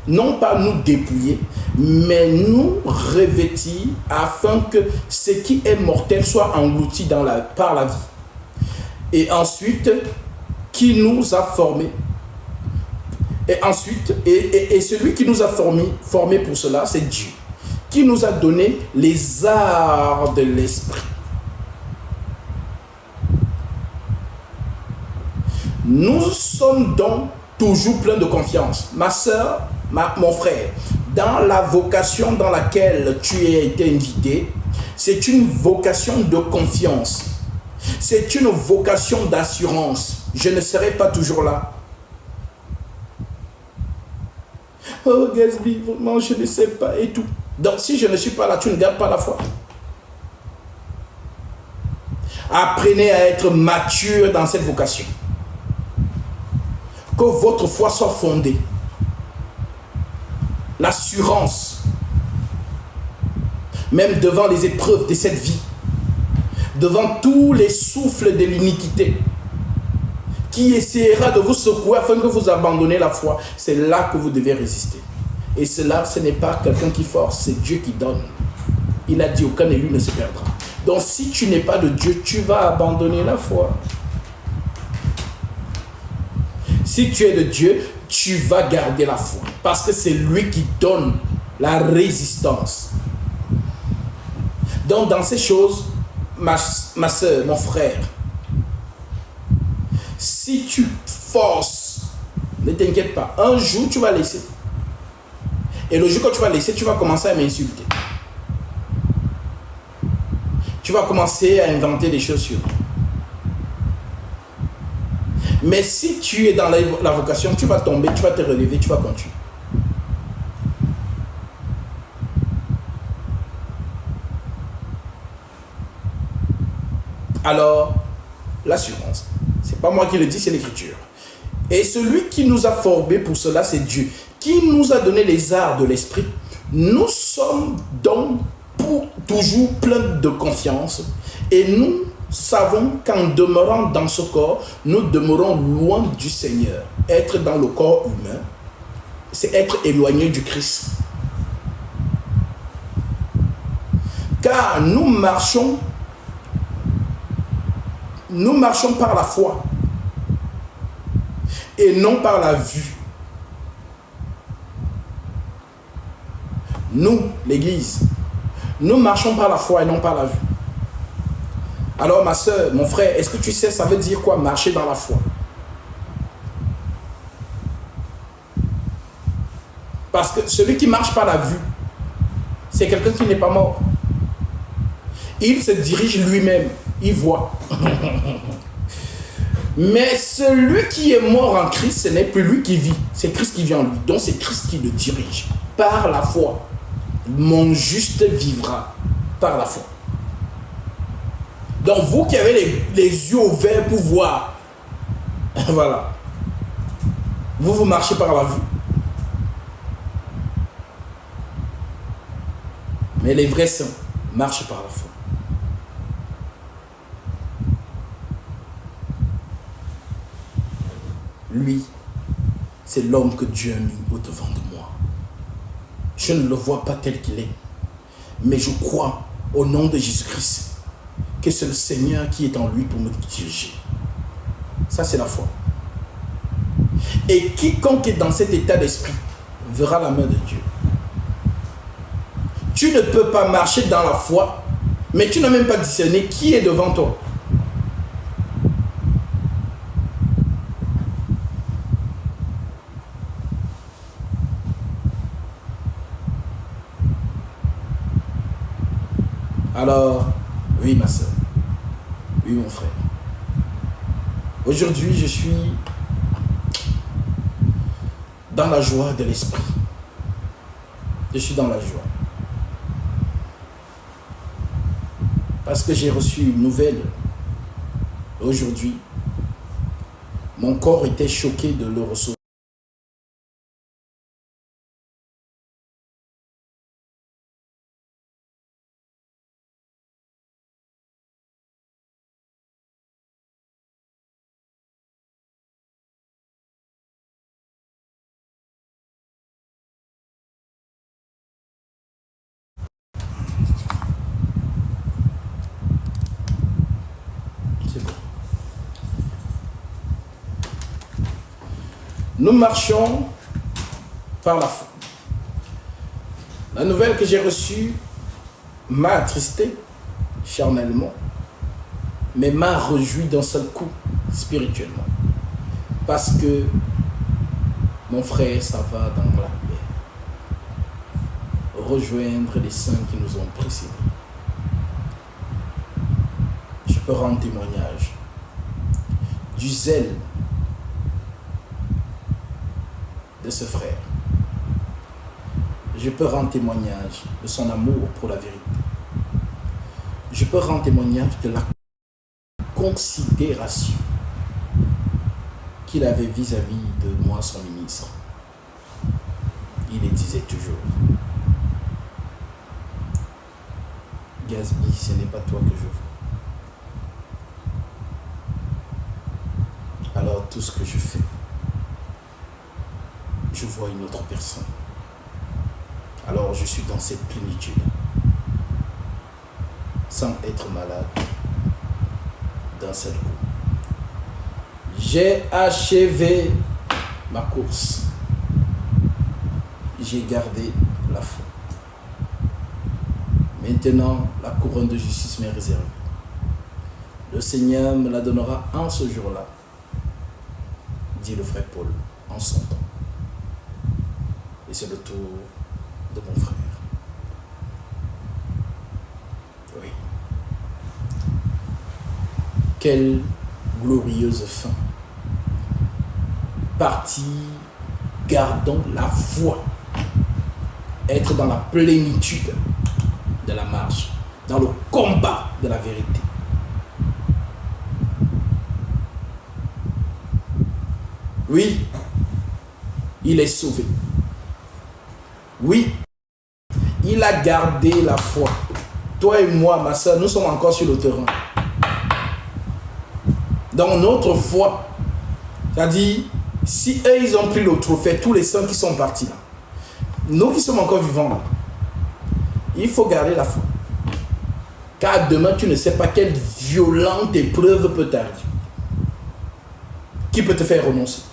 non pas nous dépouiller, mais nous revêtir afin que ce qui est mortel soit englouti par la vie. Et ensuite, qui nous a formés. Et ensuite, et celui qui nous a formés pour cela, c'est Dieu, qui nous a donné les arts de l'esprit. Nous sommes donc toujours pleins de confiance. Ma soeur, mon frère, dans la vocation dans laquelle tu as été invité, c'est une vocation de confiance. C'est une vocation d'assurance. Je ne serai pas toujours là. Oh, Gatsby, vraiment, je ne sais pas et tout. Donc, si je ne suis pas là, tu ne gardes pas la foi. Apprenez à être mature dans cette vocation. Que votre foi soit fondée. L'assurance, même devant les épreuves de cette vie, devant tous les souffles de l'iniquité, qui essaiera de vous secouer afin que vous abandonnez la foi, c'est là que vous devez résister. Et cela, ce n'est pas quelqu'un qui force, c'est Dieu qui donne. Il a dit, aucun élu ne se perdra. Donc si tu n'es pas de Dieu, tu vas abandonner la foi. Si tu es de Dieu, tu vas garder la foi. Parce que c'est lui qui donne la résistance. Donc dans ces choses, ma soeur, mon frère, si tu forces, ne t'inquiète pas, un jour tu vas laisser. Et le jour que tu vas laisser, tu vas commencer à m'insulter. Tu vas commencer à inventer des choses sur moi. Mais si tu es dans la vocation, tu vas tomber, tu vas te relever, tu vas continuer. Alors, l'assurance, c'est pas moi qui le dis, c'est l'Écriture. Et celui qui nous a formés pour cela, c'est Dieu, qui nous a donné les arts de l'esprit. Nous sommes donc toujours pleins de confiance et nous savons qu'en demeurant dans ce corps, nous demeurons loin du Seigneur. Être dans le corps humain, c'est être éloigné du Christ. Car nous marchons nous marchons par la foi et non par la vue. Nous, l'Église, nous marchons par la foi et non par la vue. Alors ma soeur, mon frère, est-ce que tu sais ça veut dire quoi marcher dans la foi? Parce que celui qui marche par la vue, c'est quelqu'un qui n'est pas mort. Il se dirige lui-même, il voit. Mais celui qui est mort en Christ, ce n'est plus lui qui vit, c'est Christ qui vit en lui. Donc c'est Christ qui le dirige par la foi. Mon juste vivra par la foi. Donc vous qui avez les yeux ouverts pour voir, voilà, vous marchez par la vue. Mais les vrais saints marchent par la foi. Lui, c'est l'homme que Dieu a mis au-devant de moi. Je ne le vois pas tel qu'il est. Mais je crois au nom de Jésus-Christ que c'est le Seigneur qui est en lui pour me diriger. Ça, c'est la foi. Et quiconque est dans cet état d'esprit verra la main de Dieu. Tu ne peux pas marcher dans la foi, mais tu n'as même pas discerné qui est devant toi. Alors, oui ma soeur, oui mon frère. Aujourd'hui, je suis dans la joie de l'esprit. Je suis dans la joie. Parce que j'ai reçu une nouvelle aujourd'hui. Mon corps était choqué de le recevoir. Nous marchons par la foi. La nouvelle que j'ai reçue m'a attristé charnellement, mais m'a réjoui d'un seul coup spirituellement. Parce que mon frère, ça va dans la paix. Rejoindre les saints qui nous ont précédés. Je peux rendre témoignage du zèle de ce frère. Je peux rendre témoignage de son amour pour la vérité. Je peux rendre témoignage de la considération qu'il avait vis-à-vis de moi, son ministre. Il le disait toujours. Gasby, ce n'est pas toi que je veux. Alors tout ce que je fais, je vois une autre personne. Alors je suis dans cette plénitude, sans être malade d'un seul coup. J'ai achevé ma course. J'ai gardé la foi. Maintenant, la couronne de justice m'est réservée. Le Seigneur me la donnera en ce jour-là, dit le frère Paul, en son temps. Et c'est le tour de mon frère. Oui. Quelle glorieuse fin. Partie, gardons la foi. Être dans la plénitude de la marche, dans le combat de la vérité. Oui, il est sauvé. Oui, il a gardé la foi. Toi et moi, ma soeur, nous sommes encore sur le terrain. Dans notre foi, c'est-à-dire, si eux, ils ont pris le trophée, tous les saints qui sont partis là, nous qui sommes encore vivants là, il faut garder la foi. Car demain, tu ne sais pas quelle violente épreuve peut t'arriver. Qui peut te faire renoncer?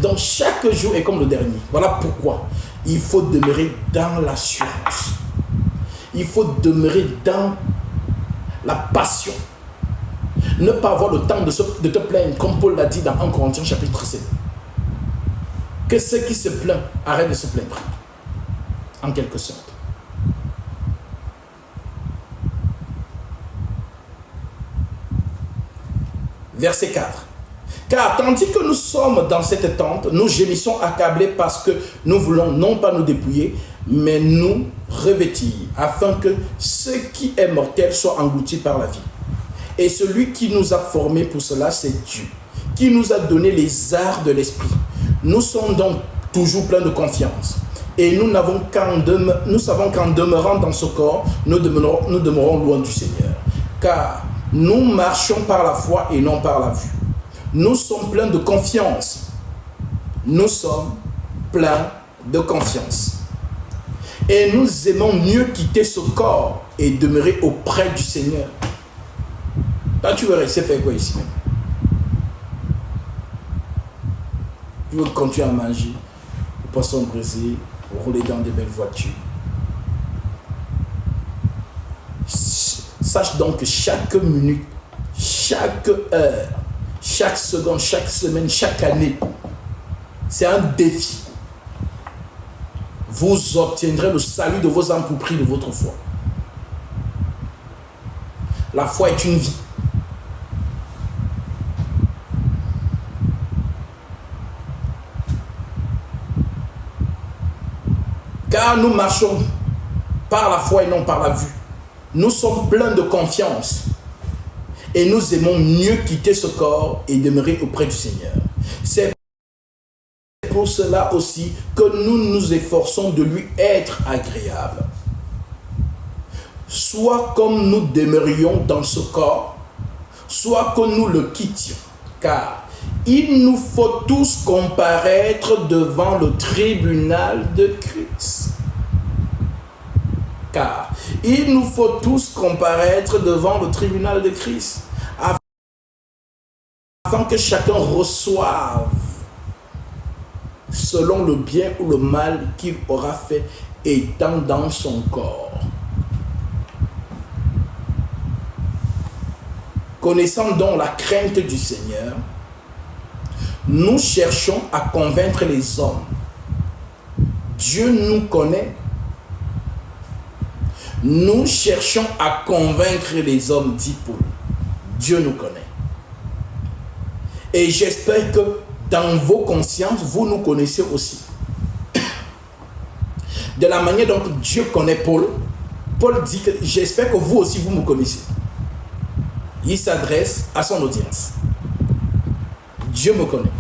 Donc, chaque jour est comme le dernier. Voilà pourquoi il faut demeurer dans l'assurance. Il faut demeurer dans la passion. Ne pas avoir le temps de te plaindre, comme Paul l'a dit dans 1 Corinthiens chapitre 7. Que ceux qui se plaignent arrêtent de se plaindre. En quelque sorte. Verset 4. Car tandis que nous sommes dans cette tente, nous gémissons accablés parce que nous voulons non pas nous dépouiller, mais nous revêtir, afin que ce qui est mortel soit englouti par la vie. Et celui qui nous a formés pour cela, c'est Dieu, qui nous a donné les arts de l'esprit. Nous sommes donc toujours pleins de confiance. Et nous savons qu'en demeurant dans ce corps, nous demeurons loin du Seigneur. Car nous marchons par la foi et non par la vue. Nous sommes pleins de confiance. Nous sommes pleins de confiance. Et nous aimons mieux quitter ce corps et demeurer auprès du Seigneur. Là, tu veux rester faire quoi ici même? Tu veux continuer à manger, le poisson brisé, rouler dans des belles voitures. Sache donc que chaque minute, chaque heure, chaque seconde, chaque semaine, chaque année, c'est un défi. Vous obtiendrez le salut de vos âmes pour prix de votre foi. La foi est une vie. Car nous marchons par la foi et non par la vue. Nous sommes pleins de confiance. Et nous aimons mieux quitter ce corps et demeurer auprès du Seigneur. C'est pour cela aussi que nous nous efforçons de lui être agréable. Soit comme nous demeurions dans ce corps, soit que nous le quittions. Car il nous faut tous comparaître devant le tribunal de Christ. Car il nous faut tous comparaître devant le tribunal de Christ, afin que chacun reçoive selon le bien ou le mal qu'il aura fait étant dans son corps. Connaissant donc la crainte du Seigneur, nous cherchons à convaincre les hommes. Dieu nous connaît. Nous cherchons à convaincre les hommes, dit Paul. Dieu nous connaît. Et j'espère que dans vos consciences, vous nous connaissez aussi. De la manière dont Dieu connaît Paul, Paul dit que j'espère que vous aussi, vous me connaissez. Il s'adresse à son audience. Dieu me connaît.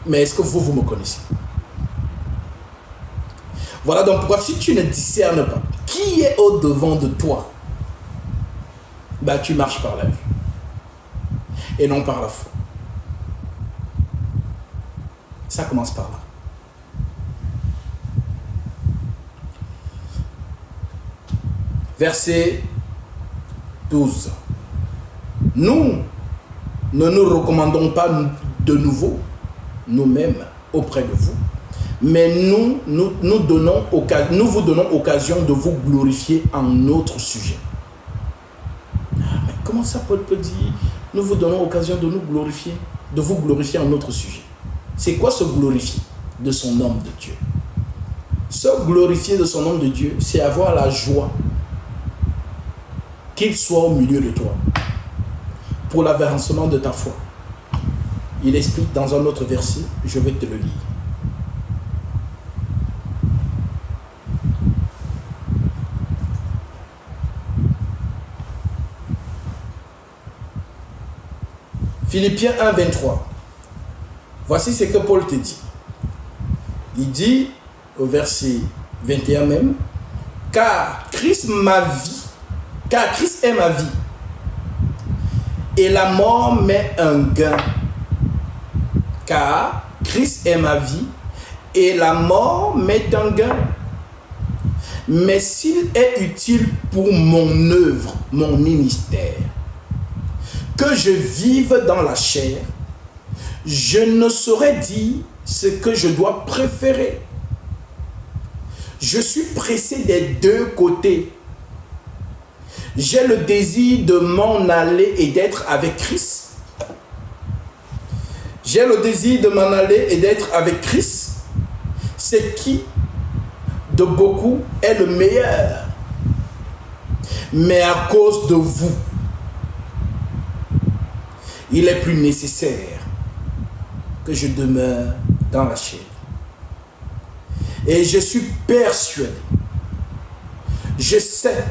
Mais est-ce que vous me connaissez? Voilà donc pourquoi si tu ne discernes pas qui est au-devant de toi, bah, tu marches par la vue et non par la foi. Ça commence par là. Verset 12. Nous ne nous recommandons pas de nouveau nous-mêmes auprès de vous, mais nous vous donnons occasion de vous glorifier en notre sujet. Mais comment ça Paul peut dire, nous vous donnons occasion de nous glorifier, de vous glorifier en notre sujet? C'est quoi se glorifier de son nom de Dieu? Se glorifier de son nom de Dieu, c'est avoir la joie qu'il soit au milieu de toi pour l'avancement de ta foi. Il explique dans un autre verset, je vais te le lire. Philippiens 1, 23. Voici ce que Paul te dit. Il dit au verset 21 même, car Christ est ma vie, et la mort m'est un gain. Car Christ est ma vie, et la mort m'est un gain. Mais s'il est utile pour mon œuvre, mon ministère, que je vive dans la chair, je ne saurais dire ce que je dois préférer. Je suis pressé des deux côtés. J'ai le désir de m'en aller et d'être avec Christ. J'ai le désir de m'en aller et d'être avec Christ. C'est qui, de beaucoup, est le meilleur. Mais à cause de vous, il est plus nécessaire que je demeure dans la chair. Et je suis persuadé, je sais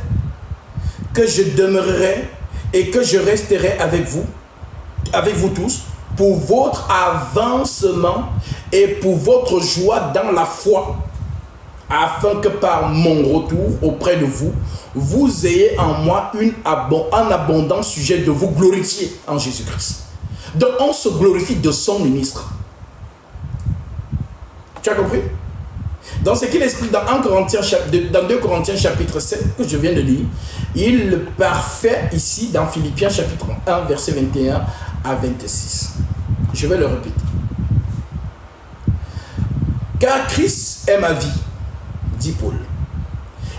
que je demeurerai et que je resterai avec vous tous, pour votre avancement et pour votre joie dans la foi, afin que par mon retour auprès de vous, vous ayez en moi un abondant sujet de vous glorifier en Jésus-Christ. Donc on se glorifie de son ministre. Tu as compris? Dans ce qu'il explique dans 2 Corinthiens chapitre 7 que je viens de lire, il le parfait ici dans Philippiens chapitre 1 verset 21 à 26. Je vais le répéter. Car Christ est ma vie, dit Paul,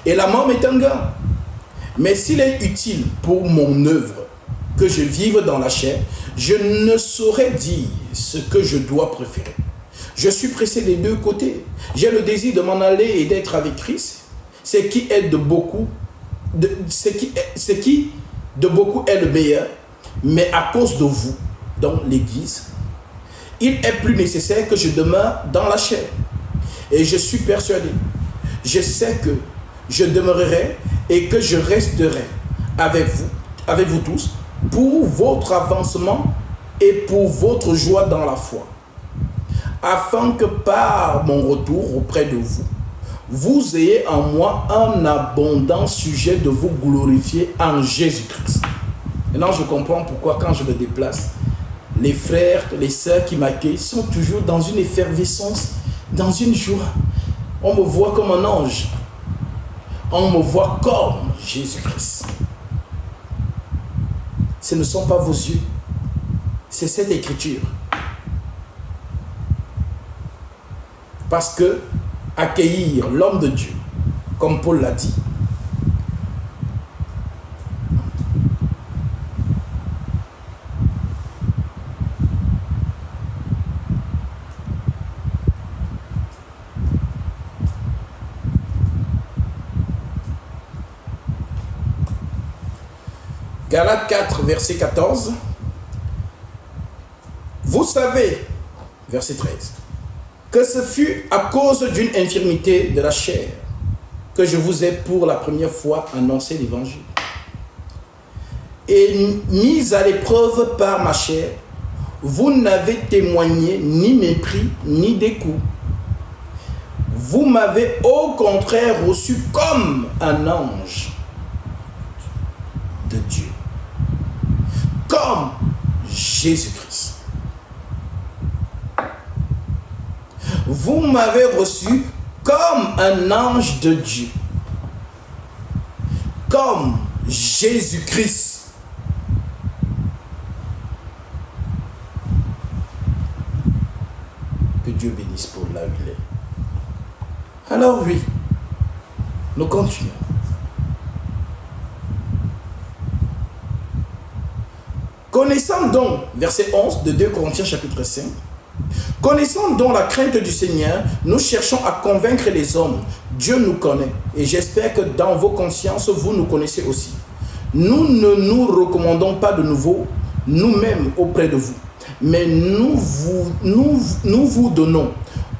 et la mort m'est un gain. Mais s'il est utile pour mon œuvre que je vive dans la chair, je ne saurais dire ce que je dois préférer. Je suis pressé des deux côtés. J'ai le désir de m'en aller et d'être avec Christ, ce qui de beaucoup est le meilleur, mais à cause de vous, dans l'Église, il est plus nécessaire que je demeure dans la chair. Et je suis persuadé, je sais que je demeurerai et que je resterai avec vous tous, pour votre avancement et pour votre joie dans la foi, afin que par mon retour auprès de vous, vous ayez en moi un abondant sujet de vous glorifier en Jésus-Christ. Maintenant, je comprends pourquoi quand je me déplace, les frères, les sœurs qui m'accueillent sont toujours dans une effervescence, dans une joie. On me voit comme un ange. On me voit comme Jésus-Christ. Ce ne sont pas vos yeux, c'est cette écriture. Parce que accueillir l'homme de Dieu, comme Paul l'a dit, Galates 4, verset 14. Vous savez, verset 13, que ce fut à cause d'une infirmité de la chair que je vous ai pour la première fois annoncé l'évangile. Et mis à l'épreuve par ma chair, vous n'avez témoigné ni mépris ni dégoût. Vous m'avez au contraire reçu comme un ange de Dieu, comme Jésus-Christ. Vous m'avez reçu comme un ange de Dieu, comme Jésus-Christ. Que Dieu bénisse pour là où il est. Alors oui, nous continuons. Connaissant donc, verset 11 de 2 Corinthiens chapitre 5, connaissant donc la crainte du Seigneur, nous cherchons à convaincre les hommes. Dieu nous connaît et j'espère que dans vos consciences, vous nous connaissez aussi. Nous ne nous recommandons pas de nouveau nous-mêmes auprès de vous, mais nous vous donnons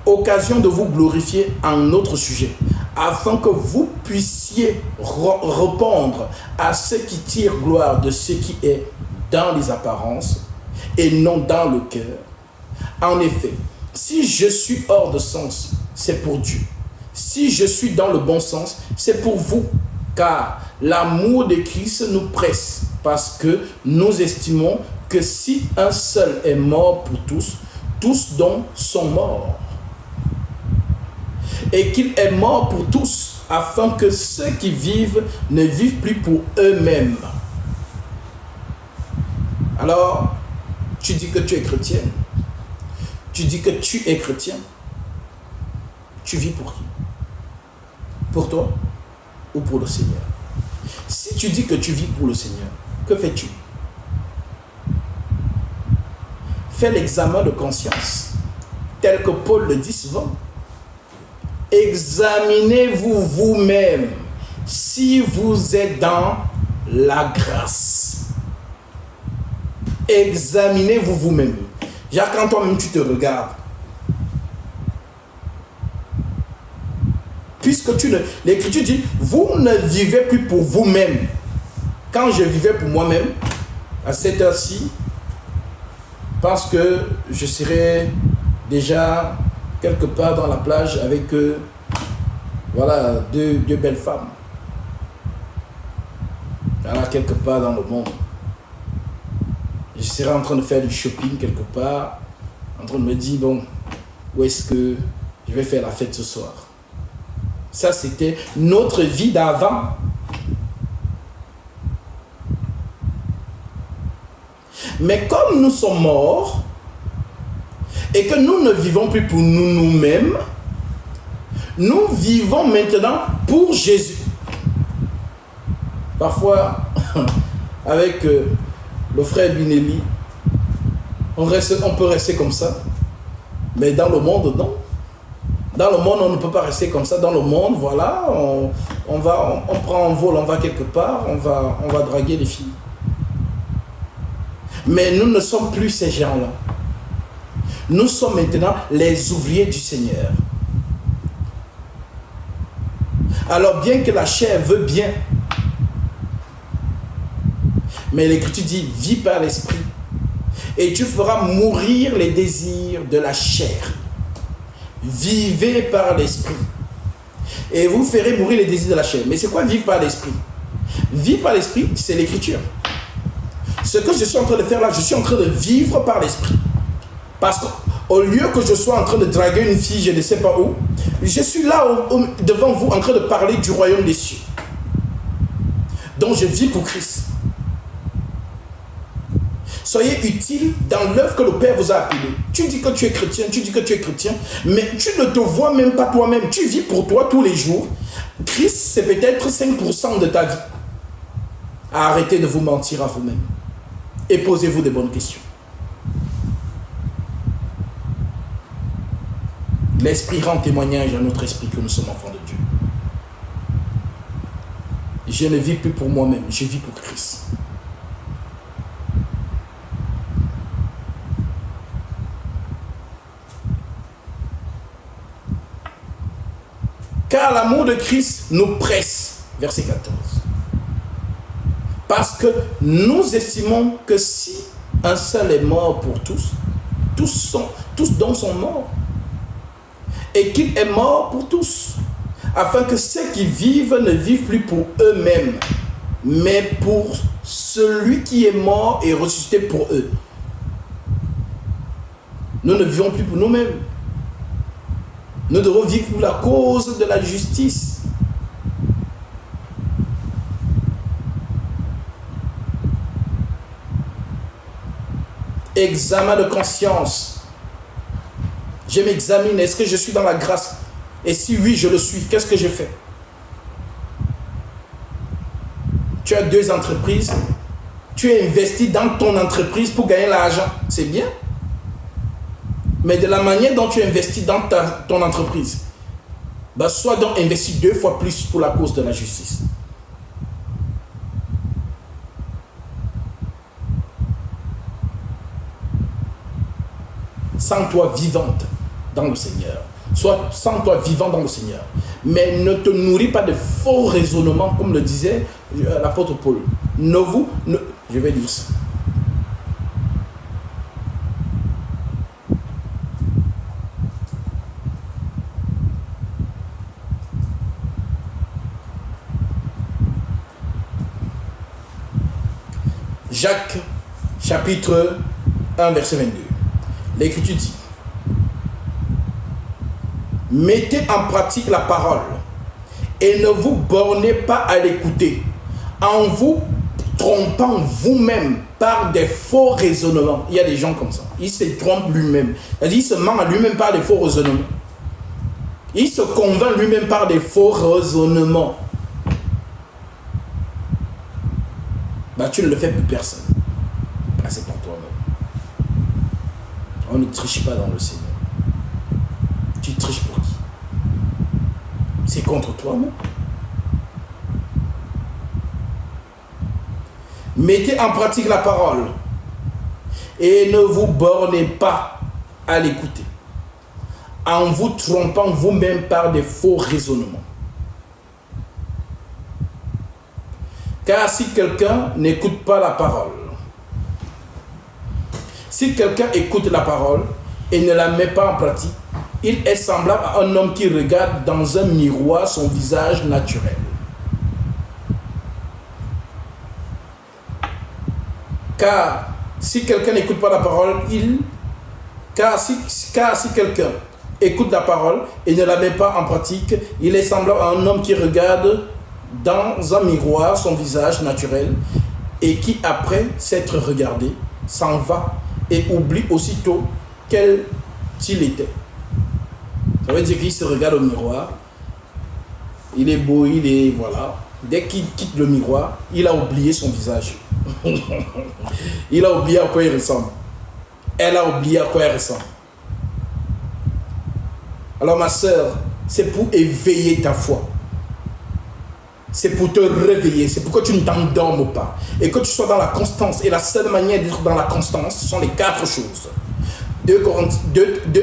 occasion de vous glorifier en notre sujet, afin que vous puissiez répondre à ce qui tire gloire de ce qui est dans les apparences et non dans le cœur. En effet, si je suis hors de sens, c'est pour Dieu. Si je suis dans le bon sens, c'est pour vous. Car l'amour de Christ nous presse, parce que nous estimons que si un seul est mort pour tous, donc sont morts. Et qu'il est mort pour tous, afin que ceux qui vivent ne vivent plus pour eux-mêmes. Alors, tu dis que tu es chrétienne. Tu dis que tu es chrétien. Tu vis pour qui? Pour toi ou pour le Seigneur? Si tu dis que tu vis pour le Seigneur, que fais-tu? Fais l'examen de conscience, tel que Paul le dit souvent. Examinez-vous vous-même si vous êtes dans la grâce. Examinez-vous vous-même. Jacques, quand toi-même tu te regardes, puisque l'Écriture dit, vous ne vivez plus pour vous-même. Quand je vivais pour moi-même, à cette heure-ci, je pense que je serais déjà quelque part dans la plage avec voilà, deux belles femmes. Voilà, quelque part dans le monde. Je serais en train de faire du shopping quelque part, en train de me dire, bon, où est-ce que je vais faire la fête ce soir? Ça, c'était notre vie d'avant. Mais comme nous sommes morts et que nous ne vivons plus pour nous-mêmes, nous vivons maintenant pour Jésus. Parfois, avec le frère Binelli, on peut rester comme ça. Mais dans le monde, non. Dans le monde, on ne peut pas rester comme ça. Dans le monde, voilà, on prend un vol, on va quelque part, on va draguer les filles. Mais nous ne sommes plus ces gens-là. Nous sommes maintenant les ouvriers du Seigneur. Alors bien que la chair veut bien, mais l'Écriture dit, vis par l'Esprit. Et tu feras mourir les désirs de la chair. Vivez par l'Esprit. Et vous ferez mourir les désirs de la chair. Mais c'est quoi vivre par l'Esprit? Vivre par l'Esprit, c'est l'Écriture. Ce que je suis en train de faire là, je suis en train de vivre par l'Esprit. Parce qu'au lieu que je sois en train de draguer une fille, je ne sais pas où, je suis là devant vous en train de parler du royaume des cieux. Donc je vis pour Christ. Soyez utile dans l'œuvre que le Père vous a appelé. Tu dis que tu es chrétien, mais tu ne te vois même pas toi-même. Tu vis pour toi tous les jours. Christ, c'est peut-être 5% de ta vie. Arrêtez de vous mentir à vous-même. Et posez-vous des bonnes questions. L'Esprit rend témoignage à notre esprit que nous sommes enfants de Dieu. Je ne vis plus pour moi-même, je vis pour Christ. Car l'amour de Christ nous presse. Verset 14. Parce que nous estimons que si un seul est mort pour tous, tous donc sont morts. Et qu'il est mort pour tous, afin que ceux qui vivent ne vivent plus pour eux-mêmes, mais pour celui qui est mort et ressuscité pour eux. Nous ne vivons plus pour nous-mêmes. Nous devons vivre pour la cause de la justice. Examen de conscience. Je m'examine, est-ce que je suis dans la grâce? Et si oui, je le suis, qu'est-ce que je fais? Tu as 2 entreprises, tu es investi dans ton entreprise pour gagner l'argent, c'est bien. Mais de la manière dont tu investis dans ton entreprise, sois donc investi 2 fois plus pour la cause de la justice. Sens-toi vivante dans le Seigneur. Sens-toi vivant dans le Seigneur. Mais ne te nourris pas de faux raisonnements, comme le disait l'apôtre Paul. Je vais dire ça. Jacques, chapitre 1, verset 22. L'Écriture dit: mettez en pratique la parole et ne vous bornez pas à l'écouter, en vous trompant vous-même par des faux raisonnements. Il y a des gens comme ça. Il se trompe lui-même. Il se ment à lui-même par des faux raisonnements. Il se convainc lui-même par des faux raisonnements. Bah, tu ne le fais plus personne. Bah, c'est pour toi-même. On ne triche pas dans le Seigneur. Tu triches pour qui? C'est contre toi-même. Mettez en pratique la parole et ne vous bornez pas à l'écouter, en vous trompant vous-même par des faux raisonnements. Car si quelqu'un n'écoute pas la parole, si quelqu'un écoute la parole et ne la met pas en pratique, il est semblable à un homme qui regarde dans un miroir son visage naturel. Car si quelqu'un n'écoute pas la parole, car si quelqu'un écoute la parole et ne la met pas en pratique, il est semblable à un homme qui regarde dans un miroir son visage naturel et qui, après s'être regardé, s'en va et oublie aussitôt quel il était. Ça veut dire qu'il se regarde au miroir, il est beau, il est... voilà. Dès qu'il quitte le miroir, il a oublié son visage. Il a oublié à quoi il ressemble. Elle a oublié à quoi elle ressemble. Alors ma soeur, c'est pour éveiller ta foi. C'est pour te réveiller. C'est pour que tu ne t'endormes pas. Et que tu sois dans la constance. Et la seule manière d'être dans la constance, ce sont les 4 choses. 2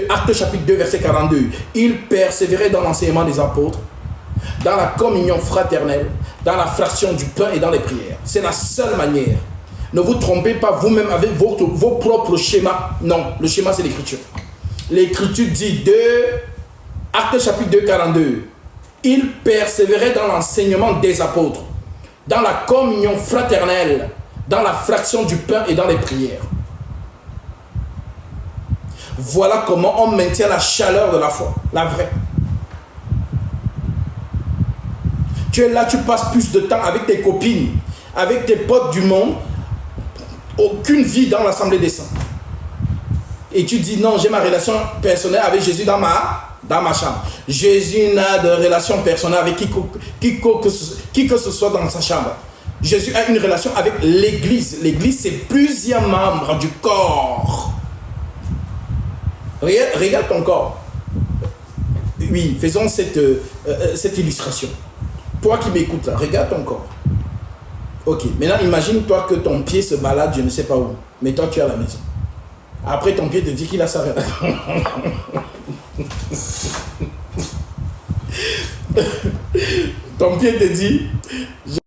Actes chapitre 2 verset 42. Il persévérait dans l'enseignement des apôtres, dans la communion fraternelle, dans la fraction du pain et dans les prières. C'est la seule manière. Ne vous trompez pas vous-même avec vos propres schémas. Non, le schéma c'est l'écriture. L'écriture dit 2 Actes chapitre 2, 42. Il persévérait dans l'enseignement des apôtres, dans la communion fraternelle, dans la fraction du pain et dans les prières. Voilà comment on maintient la chaleur de la foi, la vraie. Tu es là, tu passes plus de temps avec tes copines, avec tes potes du monde, aucune vie dans l'assemblée des saints. Et tu dis non, j'ai ma relation personnelle avec Jésus dans ma chambre. Jésus n'a de relation personnelle avec qui que ce soit dans sa chambre. Jésus a une relation avec l'église. L'église, c'est plusieurs membres du corps. Regarde ton corps. Oui, faisons cette illustration. Toi qui m'écoutes là, regarde ton corps. Ok, maintenant imagine-toi que ton pied se balade, je ne sais pas où. Mais toi, tu es à la maison. Après, ton pied te dit qu'il a sa relation. Ton pied te dit... C'est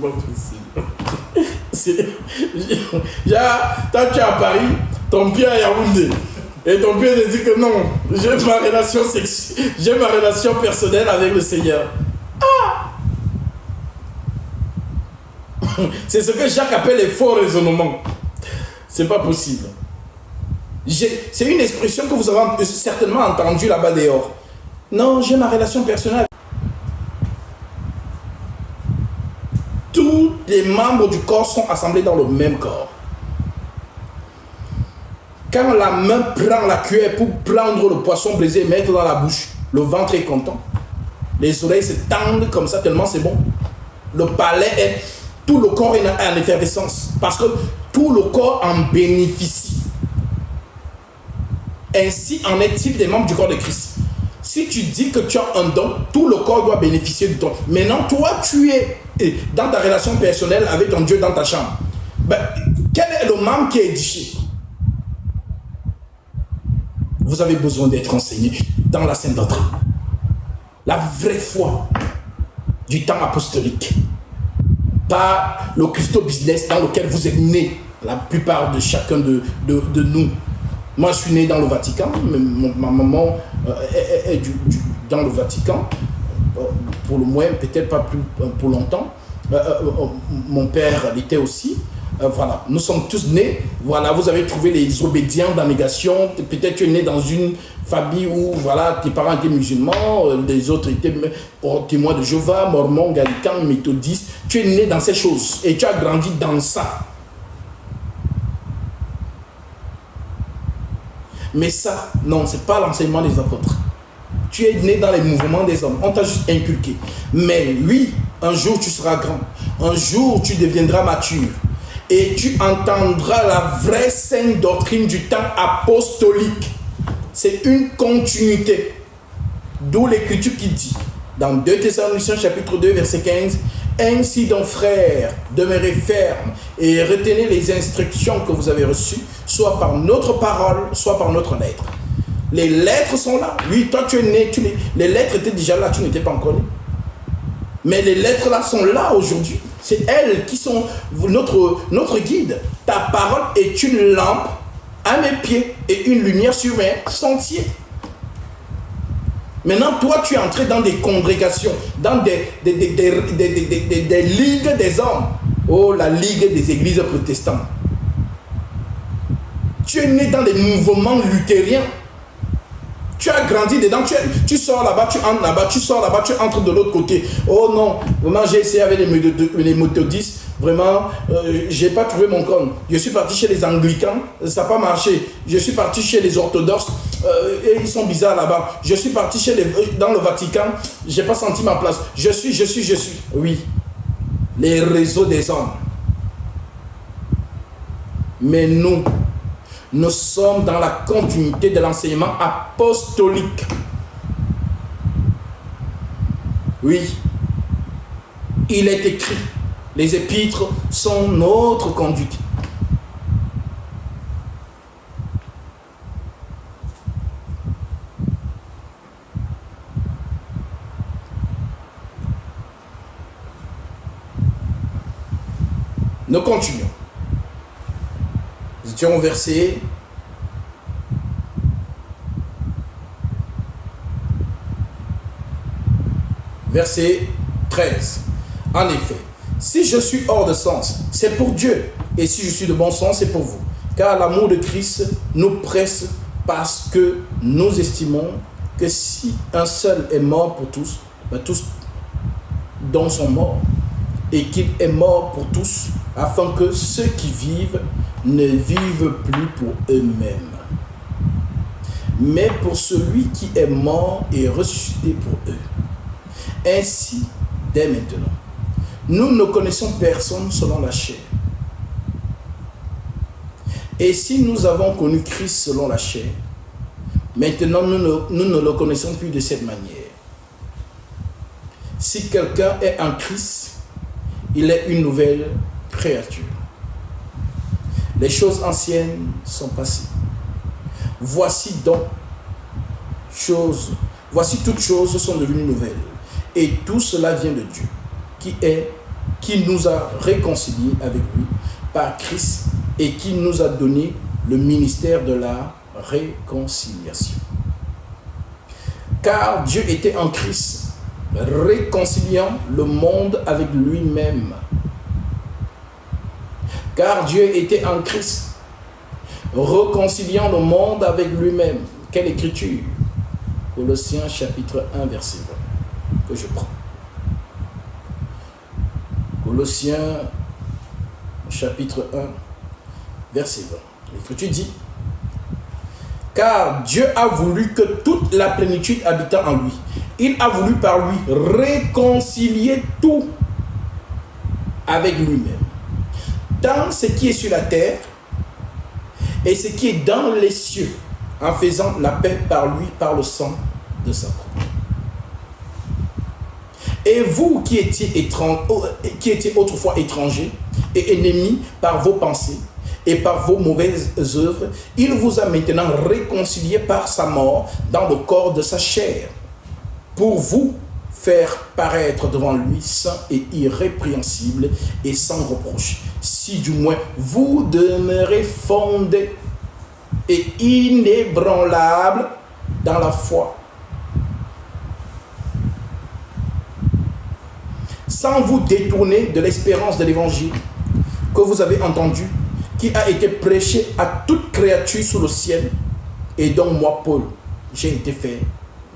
pas possible. Toi, tu es à Paris, ton pied est à Yaoundé. Et ton pied te dit que non, j'ai ma relation sexuelle, j'ai ma relation personnelle avec le Seigneur. Ah! C'est ce que Jacques appelle les faux raisonnements. C'est pas possible. C'est une expression que vous avez certainement entendue là-bas dehors. Non, j'ai ma relation personnelle. Tous les membres du corps sont assemblés dans le même corps. Quand la main prend la cuillère pour prendre le poisson brisé et mettre dans la bouche, le ventre est content. Les oreilles se tendent comme ça tellement c'est bon. Le palais est... Tout le corps est en effervescence parce que tout le corps en bénéficie. Ainsi en est-il des membres du corps de Christ. Si tu dis que tu as un don, tout le corps doit bénéficier du don. Maintenant, toi, tu es dans ta relation personnelle avec ton Dieu dans ta chambre. Ben, quel est le membre qui est édifié? Vous avez besoin d'être enseigné dans la Sainte Doctrine. La vraie foi du temps apostolique. Pas le Christo-business dans lequel vous êtes né, la plupart de chacun de nous. Moi, je suis né dans le Vatican, ma maman est dans le Vatican, pour le moins, peut-être pas plus pour longtemps. Mon père l'était aussi. Voilà, nous sommes tous nés. Voilà, vous avez trouvé les obédients dans la négation. Peut-être tu es né dans une famille où voilà, tes parents étaient musulmans, les autres étaient témoins de Jéhovah, mormons, gallicans, méthodistes. Tu es né dans ces choses et tu as grandi dans ça. Mais ça, non, ce n'est pas l'enseignement des apôtres. Tu es né dans les mouvements des hommes. On t'a juste inculqué. Mais oui, un jour tu seras grand. Un jour tu deviendras mature. Et tu entendras la vraie sainte doctrine du temps apostolique. C'est une continuité. D'où l'écriture qui dit, dans 2 Thessaloniciens chapitre 2, verset 15, « Ainsi donc, frères, demeurez fermes et retenez les instructions que vous avez reçues, soit par notre parole, soit par notre lettre. » Les lettres sont là. Oui, toi tu es né, les lettres étaient déjà là, tu n'étais pas encore né. Mais les lettres là sont là aujourd'hui. C'est elles qui sont notre guide. Ta parole est une lampe à mes pieds et une lumière sur mes sentiers. Maintenant, toi, tu es entré dans des congrégations, dans des ligues des hommes. Oh, la ligue des églises protestantes. Tu es né dans des mouvements luthériens. Tu as grandi dedans, tu sors là-bas, tu entres là-bas, tu sors là-bas, tu entres de l'autre côté. Oh non, vraiment j'ai essayé avec les méthodistes, vraiment, j'ai pas trouvé mon compte. Je suis parti chez les anglicans, ça n'a pas marché. Je suis parti chez les orthodoxes, et ils sont bizarres là-bas. Je suis parti dans le Vatican, j'ai pas senti ma place. Je suis. Oui, les réseaux des hommes. Mais nous sommes dans la continuité de l'enseignement apostolique. Oui, il est écrit, les épîtres sont notre conduite. Nous continuons. Nous étions au verset 13. En effet, si je suis hors de sens, c'est pour Dieu. Et si je suis de bon sens, c'est pour vous. Car l'amour de Christ nous presse parce que nous estimons que si un seul est mort pour tous, tous dont sont morts, et qu'il est mort pour tous, afin que ceux qui vivent ne vivent plus pour eux-mêmes, mais pour celui qui est mort et ressuscité pour eux. Ainsi, dès maintenant, nous ne connaissons personne selon la chair. Et si nous avons connu Christ selon la chair, maintenant nous ne le connaissons plus de cette manière. Si quelqu'un est en Christ, il est une nouvelle créature. Les choses anciennes sont passées. Voici toutes choses sont devenues nouvelles. Et tout cela vient de Dieu, qui nous a réconciliés avec lui par Christ et qui nous a donné le ministère de la réconciliation. Car Dieu était en Christ, réconciliant le monde avec lui-même. Car Dieu était en Christ, réconciliant le monde avec lui-même. Quelle écriture? Colossiens chapitre 1, verset 20, que je prends. Colossiens chapitre 1, verset 20. L'écriture dit, car Dieu a voulu que toute la plénitude habitant en lui. Il a voulu par lui réconcilier tout avec lui-même. Dans ce qui est sur la terre et ce qui est dans les cieux, en faisant la paix par lui, par le sang de sa croix. Et vous qui étiez autrefois étrangers et ennemis par vos pensées et par vos mauvaises œuvres, il vous a maintenant réconciliés par sa mort dans le corps de sa chair, pour vous faire paraître devant lui saint et irrépréhensible et sans reproche, si du moins vous demeurez fondés et inébranlables dans la foi, sans vous détourner de l'espérance de l'évangile que vous avez entendu, qui a été prêché à toute créature sous le ciel, et dont moi, Paul, j'ai été fait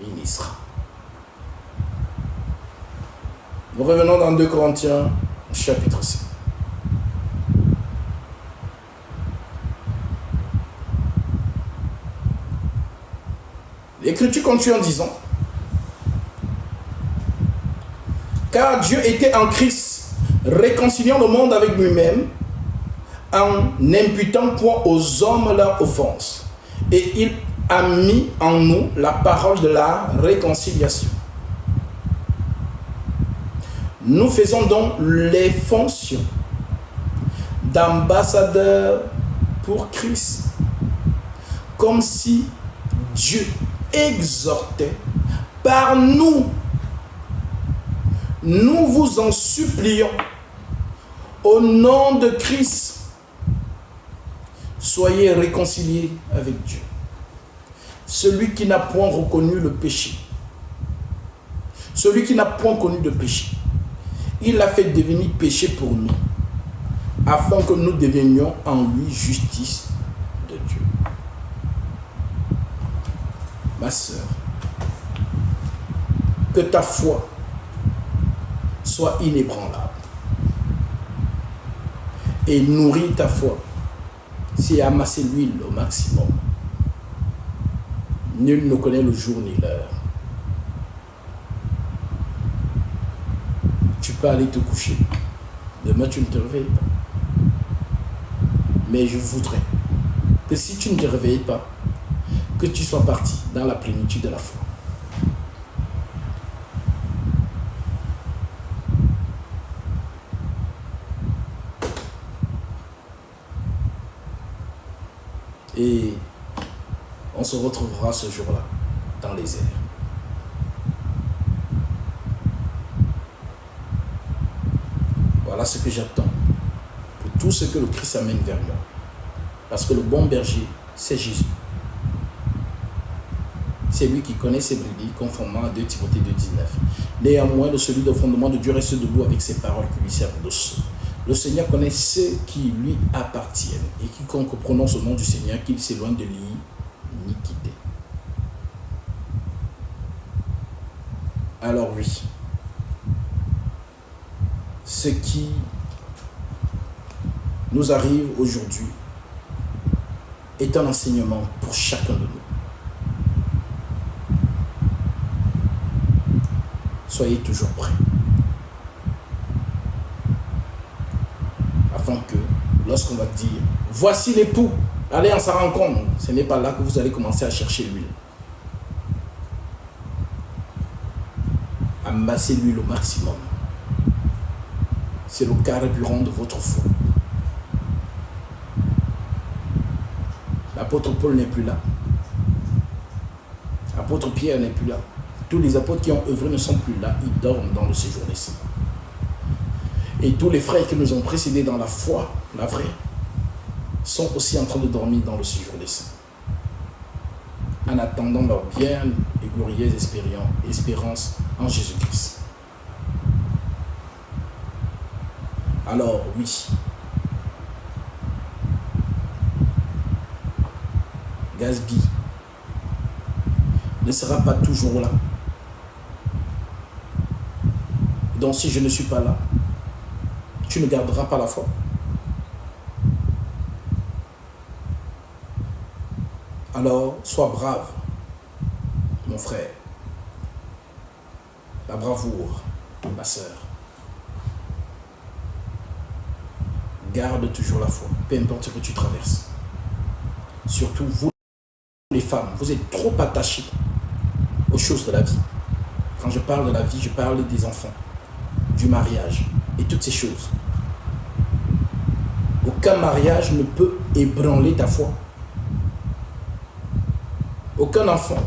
ministre. Nous revenons dans 2 Corinthiens, chapitre 5. L'Écriture continue en disant: car Dieu était en Christ, réconciliant le monde avec lui-même, en n'imputant point aux hommes leur offense. Et il a mis en nous la parole de la réconciliation. Nous faisons donc les fonctions d'ambassadeurs pour Christ, comme si Dieu exhortait par nous. Nous vous en supplions, au nom de Christ, soyez réconciliés avec Dieu. Celui qui n'a point reconnu le péché, celui qui n'a point connu de péché, il l'a fait devenir péché pour nous, afin que nous devenions en lui justice de Dieu. Ma sœur, que ta foi soit inébranlable et nourris ta foi, c'est amasser l'huile au maximum. Nul ne connaît le jour ni l'heure. Tu peux aller te coucher, demain tu ne te réveilles pas, mais je voudrais que si tu ne te réveilles pas, que tu sois parti dans la plénitude de la foi. Et on se retrouvera ce jour-là dans les airs. Voilà ce que j'attends pour tout ce que le Christ amène vers moi. Parce que le bon berger, c'est Jésus. C'est lui qui connaît ses brebis, conformément à 2 Timothée 2,19. Néanmoins, le solide au fondement de Dieu reste debout avec ses paroles qui lui servent de sceau. Le Seigneur connaît ceux qui lui appartiennent, et quiconque prononce le nom du Seigneur, qu'il s'éloigne de l'iniquité. Alors oui, ce qui nous arrive aujourd'hui est un enseignement pour chacun de nous. Soyez toujours prêts, afin que lorsqu'on va dire voici l'époux, allez en sa rencontre, ce n'est pas là que vous allez commencer à chercher l'huile. Amassez l'huile au maximum. C'est le carburant de votre foi. L'apôtre Paul n'est plus là. L'apôtre Pierre n'est plus là. Tous les apôtres qui ont œuvré ne sont plus là, ils dorment dans le séjour des saints. Et tous les frères qui nous ont précédés dans la foi, la vraie, sont aussi en train de dormir dans le séjour des saints, en attendant leur bien et glorieuse espérance en Jésus-Christ. Alors oui, Gatsby ne sera pas toujours là. Donc si je ne suis pas là, tu ne garderas pas la foi. Alors, sois brave, mon frère. La bravoure, ma sœur. Garde toujours la foi, peu importe ce que tu traverses. Surtout vous, les femmes, vous êtes trop attachées aux choses de la vie. Quand je parle de la vie, je parle des enfants, du mariage et toutes ces choses. Aucun mariage ne peut ébranler ta foi. Aucun enfant.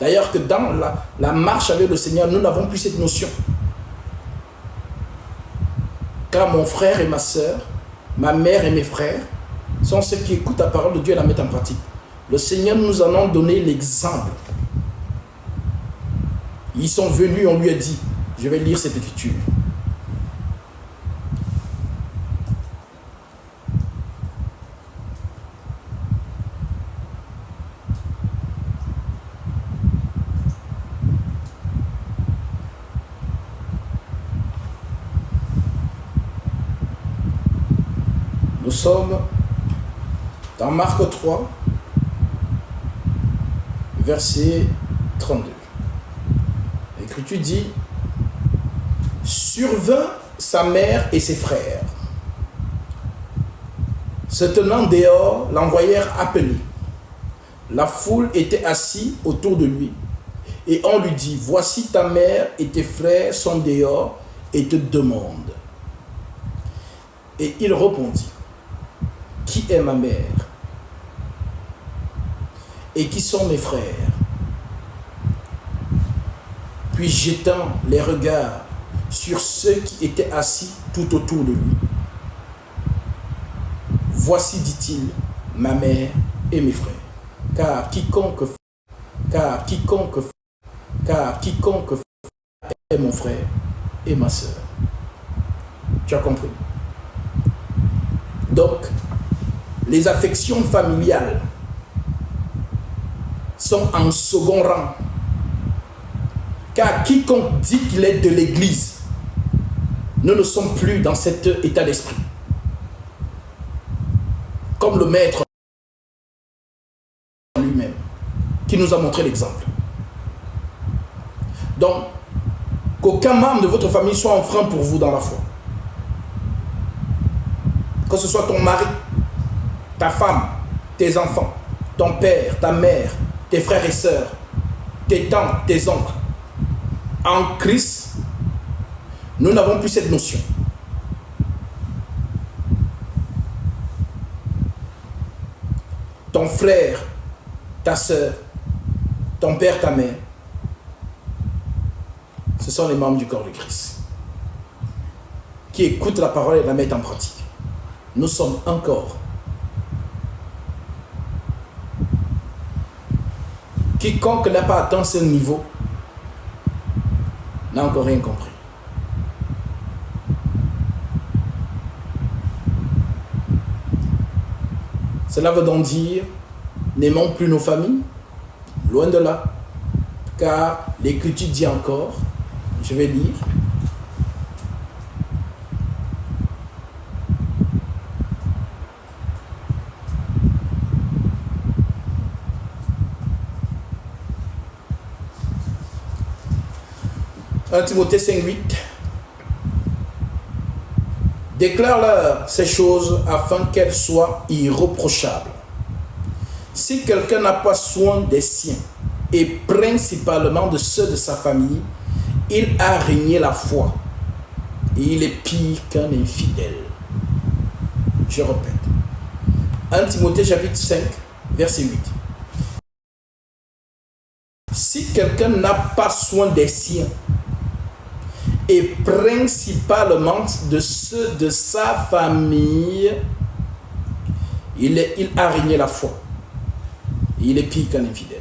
D'ailleurs que dans la marche avec le Seigneur, nous n'avons plus cette notion. Car mon frère et ma soeur, ma mère et mes frères, sont ceux qui écoutent la parole de Dieu et la mettent en pratique. Le Seigneur nous en a donné l'exemple. Ils sont venus, on lui a dit, je vais lire cette écriture. sommes dans Marc 3, verset 32. L'Écriture dit: survint sa mère et ses frères. Se tenant dehors, l'envoyèrent appeler. La foule était assise autour de lui. Et on lui dit: voici ta mère et tes frères sont dehors et te demandent. Et il répondit: qui est ma mère? Et qui sont mes frères? Puis jetant les regards sur ceux qui étaient assis tout autour de lui. Voici, dit-il, ma mère et mes frères. Car quiconque est mon frère et ma sœur. Tu as compris? Donc, les affections familiales sont en second rang. Car quiconque dit qu'il est de l'Église, nous ne sommes plus dans cet état d'esprit. Comme le Maître lui-même, qui nous a montré l'exemple. Donc, qu'aucun membre de votre famille soit un frein pour vous dans la foi. Que ce soit ton mari, ta femme, tes enfants, ton père, ta mère, tes frères et sœurs, tes tantes, tes oncles. En Christ, nous n'avons plus cette notion. Ton frère, ta sœur, ton père, ta mère, ce sont les membres du corps de Christ qui écoutent la parole et la mettent en pratique. Nous sommes un corps. Quiconque n'a pas atteint ce niveau n'a encore rien compris. Cela veut donc dire, n'aimons plus nos familles, loin de là, car l'Écriture dit encore, je vais lire, Timothée 5,8. Déclare-leur ces choses afin qu'elles soient irréprochables. Si quelqu'un n'a pas soin des siens, et principalement de ceux de sa famille, il a régné la foi. Et il est pire qu'un infidèle. Je répète. 1 Timothée chapitre 5, verset 8. Si quelqu'un n'a pas soin des siens, et principalement de ceux de sa famille, il a régné la foi. Il est pire qu'un infidèle.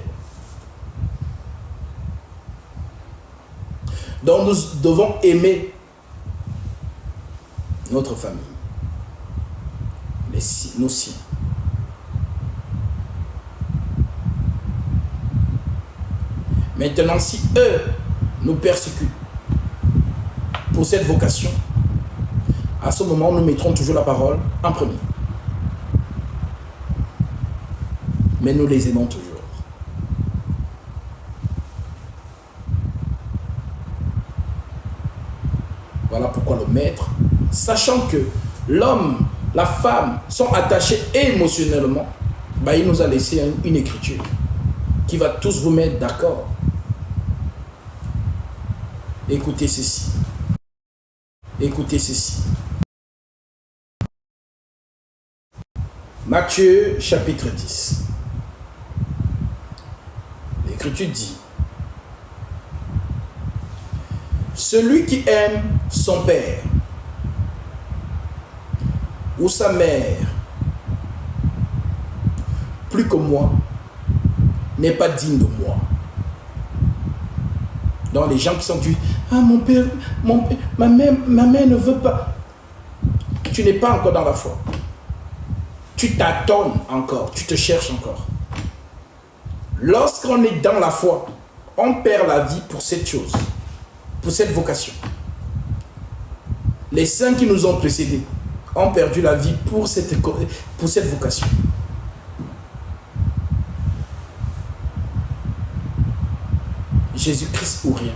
Donc nous devons aimer notre famille, nos siens. Maintenant, si eux nous persécutent pour cette vocation, à ce moment, nous mettrons toujours la parole en premier. Mais nous les aimons toujours. Voilà pourquoi le Maître, sachant que l'homme, la femme sont attachés émotionnellement, il nous a laissé une écriture qui va tous vous mettre d'accord. Écoutez ceci. Écoutez ceci. Matthieu chapitre 10. L'Écriture dit: celui qui aime son père ou sa mère plus que moi n'est pas digne de moi. Donc les gens qui sont du mon père, ma mère ne veut pas. Tu n'es pas encore dans la foi. Tu tâtonnes encore, tu te cherches encore. Lorsqu'on est dans la foi, on perd la vie pour cette chose, pour cette vocation. Les saints qui nous ont précédés ont perdu la vie pour cette vocation. Jésus-Christ ou rien.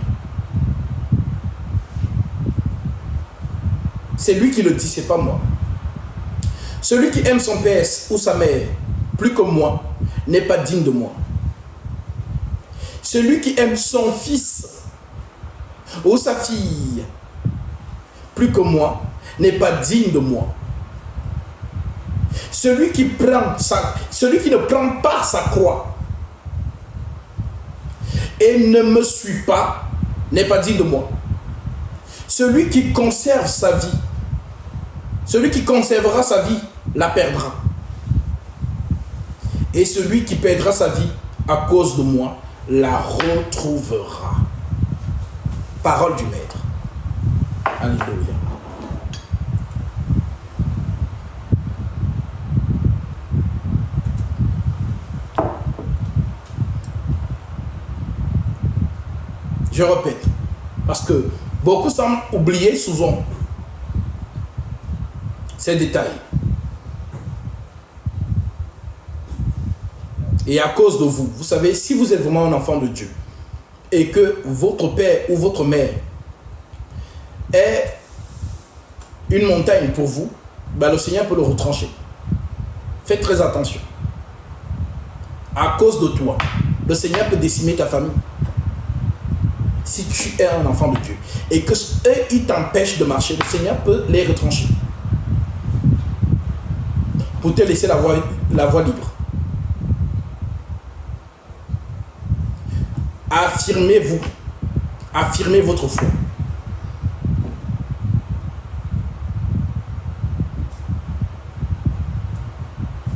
C'est lui qui le dit, c'est pas moi. Celui qui aime son père ou sa mère plus que moi n'est pas digne de moi. Celui qui aime son fils ou sa fille plus que moi n'est pas digne de moi. Celui qui ne prend pas sa croix et ne me suit pas n'est pas digne de moi. Celui qui conserve sa vie, celui qui conservera sa vie la perdra. Et celui qui perdra sa vie à cause de moi la retrouvera. Parole du Maître. Alléluia. Je répète, parce que beaucoup semblent oublier souvent ces détails. Et à cause de vous, vous savez, si vous êtes vraiment un enfant de Dieu et que votre père ou votre mère est une montagne pour vous, ben le Seigneur peut le retrancher. Faites très attention. À cause de toi, le Seigneur peut décimer ta famille. Si tu es un enfant de Dieu et que eux, ils t'empêchent de marcher, le Seigneur peut les retrancher pour te laisser la voie libre. Affirmez-vous, affirmez votre foi.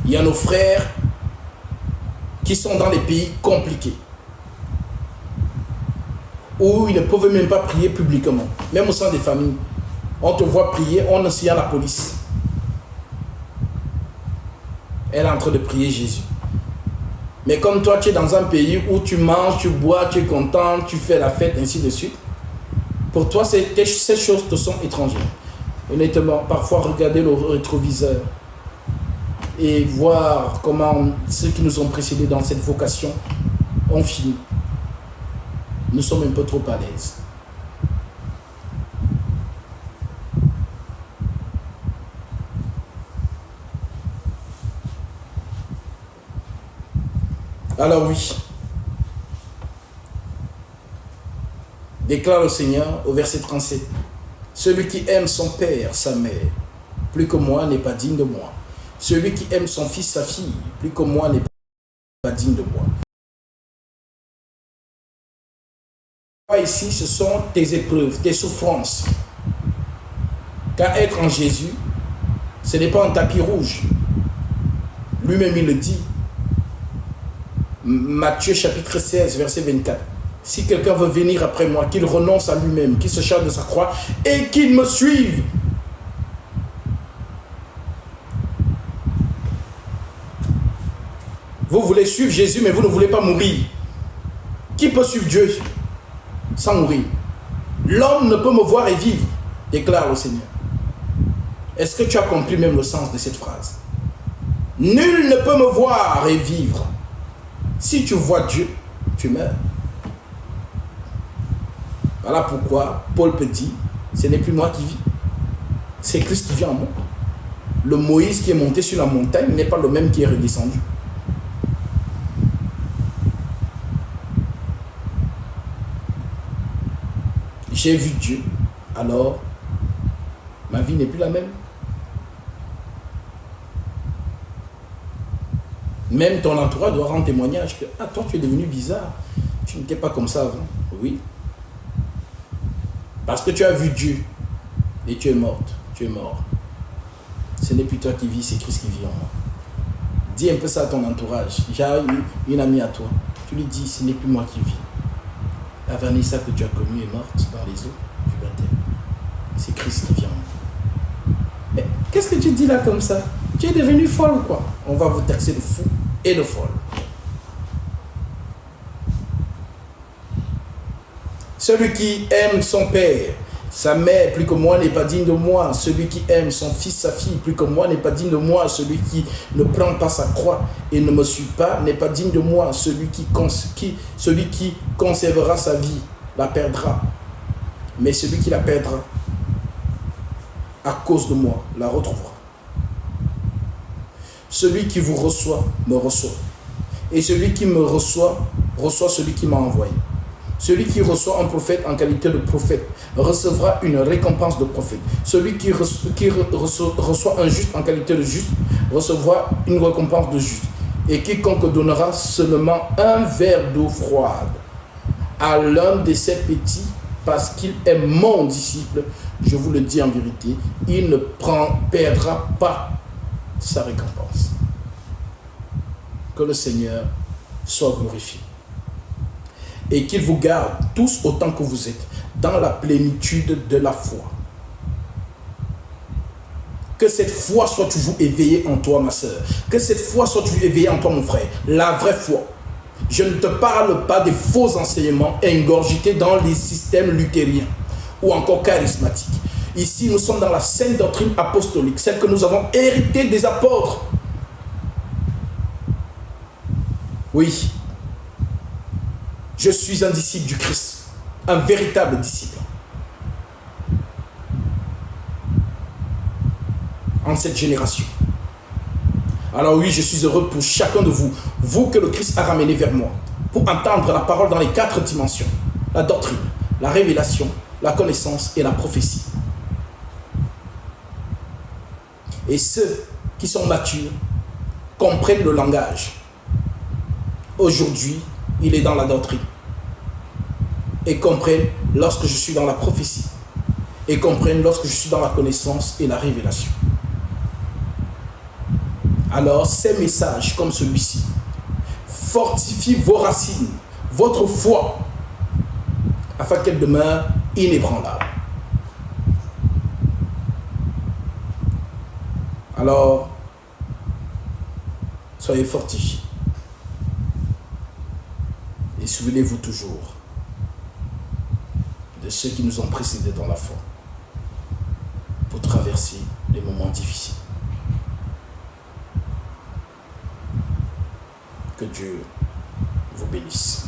Il y a nos frères qui sont dans les pays compliqués, où ils ne peuvent même pas prier publiquement. Même au sein des familles, on te voit prier, on signale la police. Elle est en train de prier Jésus. Mais comme toi, tu es dans un pays où tu manges, tu bois, tu es content, tu fais la fête, ainsi de suite, pour toi, ces choses te sont étrangères. Honnêtement, parfois, regarder le rétroviseur et voir comment ceux qui nous ont précédés dans cette vocation ont fini. Nous sommes un peu trop à l'aise. Alors oui, déclare le Seigneur au verset 37, celui qui aime son père, sa mère, plus que moi n'est pas digne de moi. Celui qui aime son fils, sa fille, plus que moi n'est pas digne de moi. Ici, ce sont tes épreuves, tes souffrances. Car être en Jésus, ce n'est pas un tapis rouge. Lui-même, il le dit. Matthieu chapitre 16, verset 24. Si quelqu'un veut venir après moi, qu'il renonce à lui-même, qu'il se charge de sa croix et qu'il me suive. Vous voulez suivre Jésus, mais vous ne voulez pas mourir. Qui peut suivre Dieu sans mourir? L'homme ne peut me voir et vivre, déclare le Seigneur. Est-ce que tu as compris même le sens de cette phrase? Nul ne peut me voir et vivre. Si tu vois Dieu, tu meurs. Voilà pourquoi Paul peut dire, ce n'est plus moi qui vis, c'est Christ qui vit en moi. Le Moïse qui est monté sur la montagne n'est pas le même qui est redescendu. J'ai vu Dieu, alors ma vie n'est plus la même. Même ton entourage doit rendre témoignage que ah, toi tu es devenu bizarre, tu n'étais pas comme ça avant. Oui. Parce que tu as vu Dieu et tu es morte, tu es mort. Ce n'est plus toi qui vis, c'est Christ qui vit en moi. Dis un peu ça à ton entourage. J'ai une amie à toi, tu lui dis ce n'est plus moi qui vis. La Vanessa que tu as connue est morte dans les eaux du baptême. C'est Christ qui vient en moi. Mais qu'est-ce que tu dis là comme ça? Tu es devenu folle ou quoi? On va vous taxer de fou et de folle. Celui qui aime son père, Sa mère, plus que moi, n'est pas digne de moi. Celui qui aime son fils, sa fille, plus que moi, n'est pas digne de moi. Celui qui ne prend pas sa croix et ne me suit pas, n'est pas digne de moi. Celui qui conservera sa vie, la perdra. Mais celui qui la perdra, à cause de moi, la retrouvera. Celui qui vous reçoit, me reçoit. Et celui qui me reçoit, reçoit celui qui m'a envoyé. Celui qui reçoit un prophète en qualité de prophète recevra une récompense de prophète. Celui qui reçoit un juste en qualité de juste recevra une récompense de juste. Et quiconque donnera seulement un verre d'eau froide à l'un de ces petits, parce qu'il est mon disciple, je vous le dis en vérité, il ne perdra pas sa récompense. Que le Seigneur soit glorifié. Et qu'il vous garde tous autant que vous êtes dans la plénitude de la foi. Que cette foi soit toujours éveillée en toi, ma soeur. Que cette foi soit toujours éveillée en toi, mon frère. La vraie foi. Je ne te parle pas des faux enseignements ingurgités dans les systèmes luthériens ou encore charismatiques. Ici, nous sommes dans la sainte doctrine apostolique, celle que nous avons héritée des apôtres. Oui. Je suis un disciple du Christ, un véritable disciple. En cette génération. Alors oui, je suis heureux pour chacun de vous, vous que le Christ a ramené vers moi, pour entendre la parole dans les 4 dimensions, la doctrine, la révélation, la connaissance et la prophétie. Et ceux qui sont matures comprennent le langage. Aujourd'hui, il est dans la doctrine. Et comprennent lorsque je suis dans la prophétie. Et comprennent lorsque je suis dans la connaissance et la révélation. Alors, ces messages comme celui-ci fortifient vos racines, votre foi, afin qu'elle demeure inébranlable. Alors, soyez fortifiés. Et souvenez-vous toujours de ceux qui nous ont précédés dans la foi pour traverser les moments difficiles. Que Dieu vous bénisse.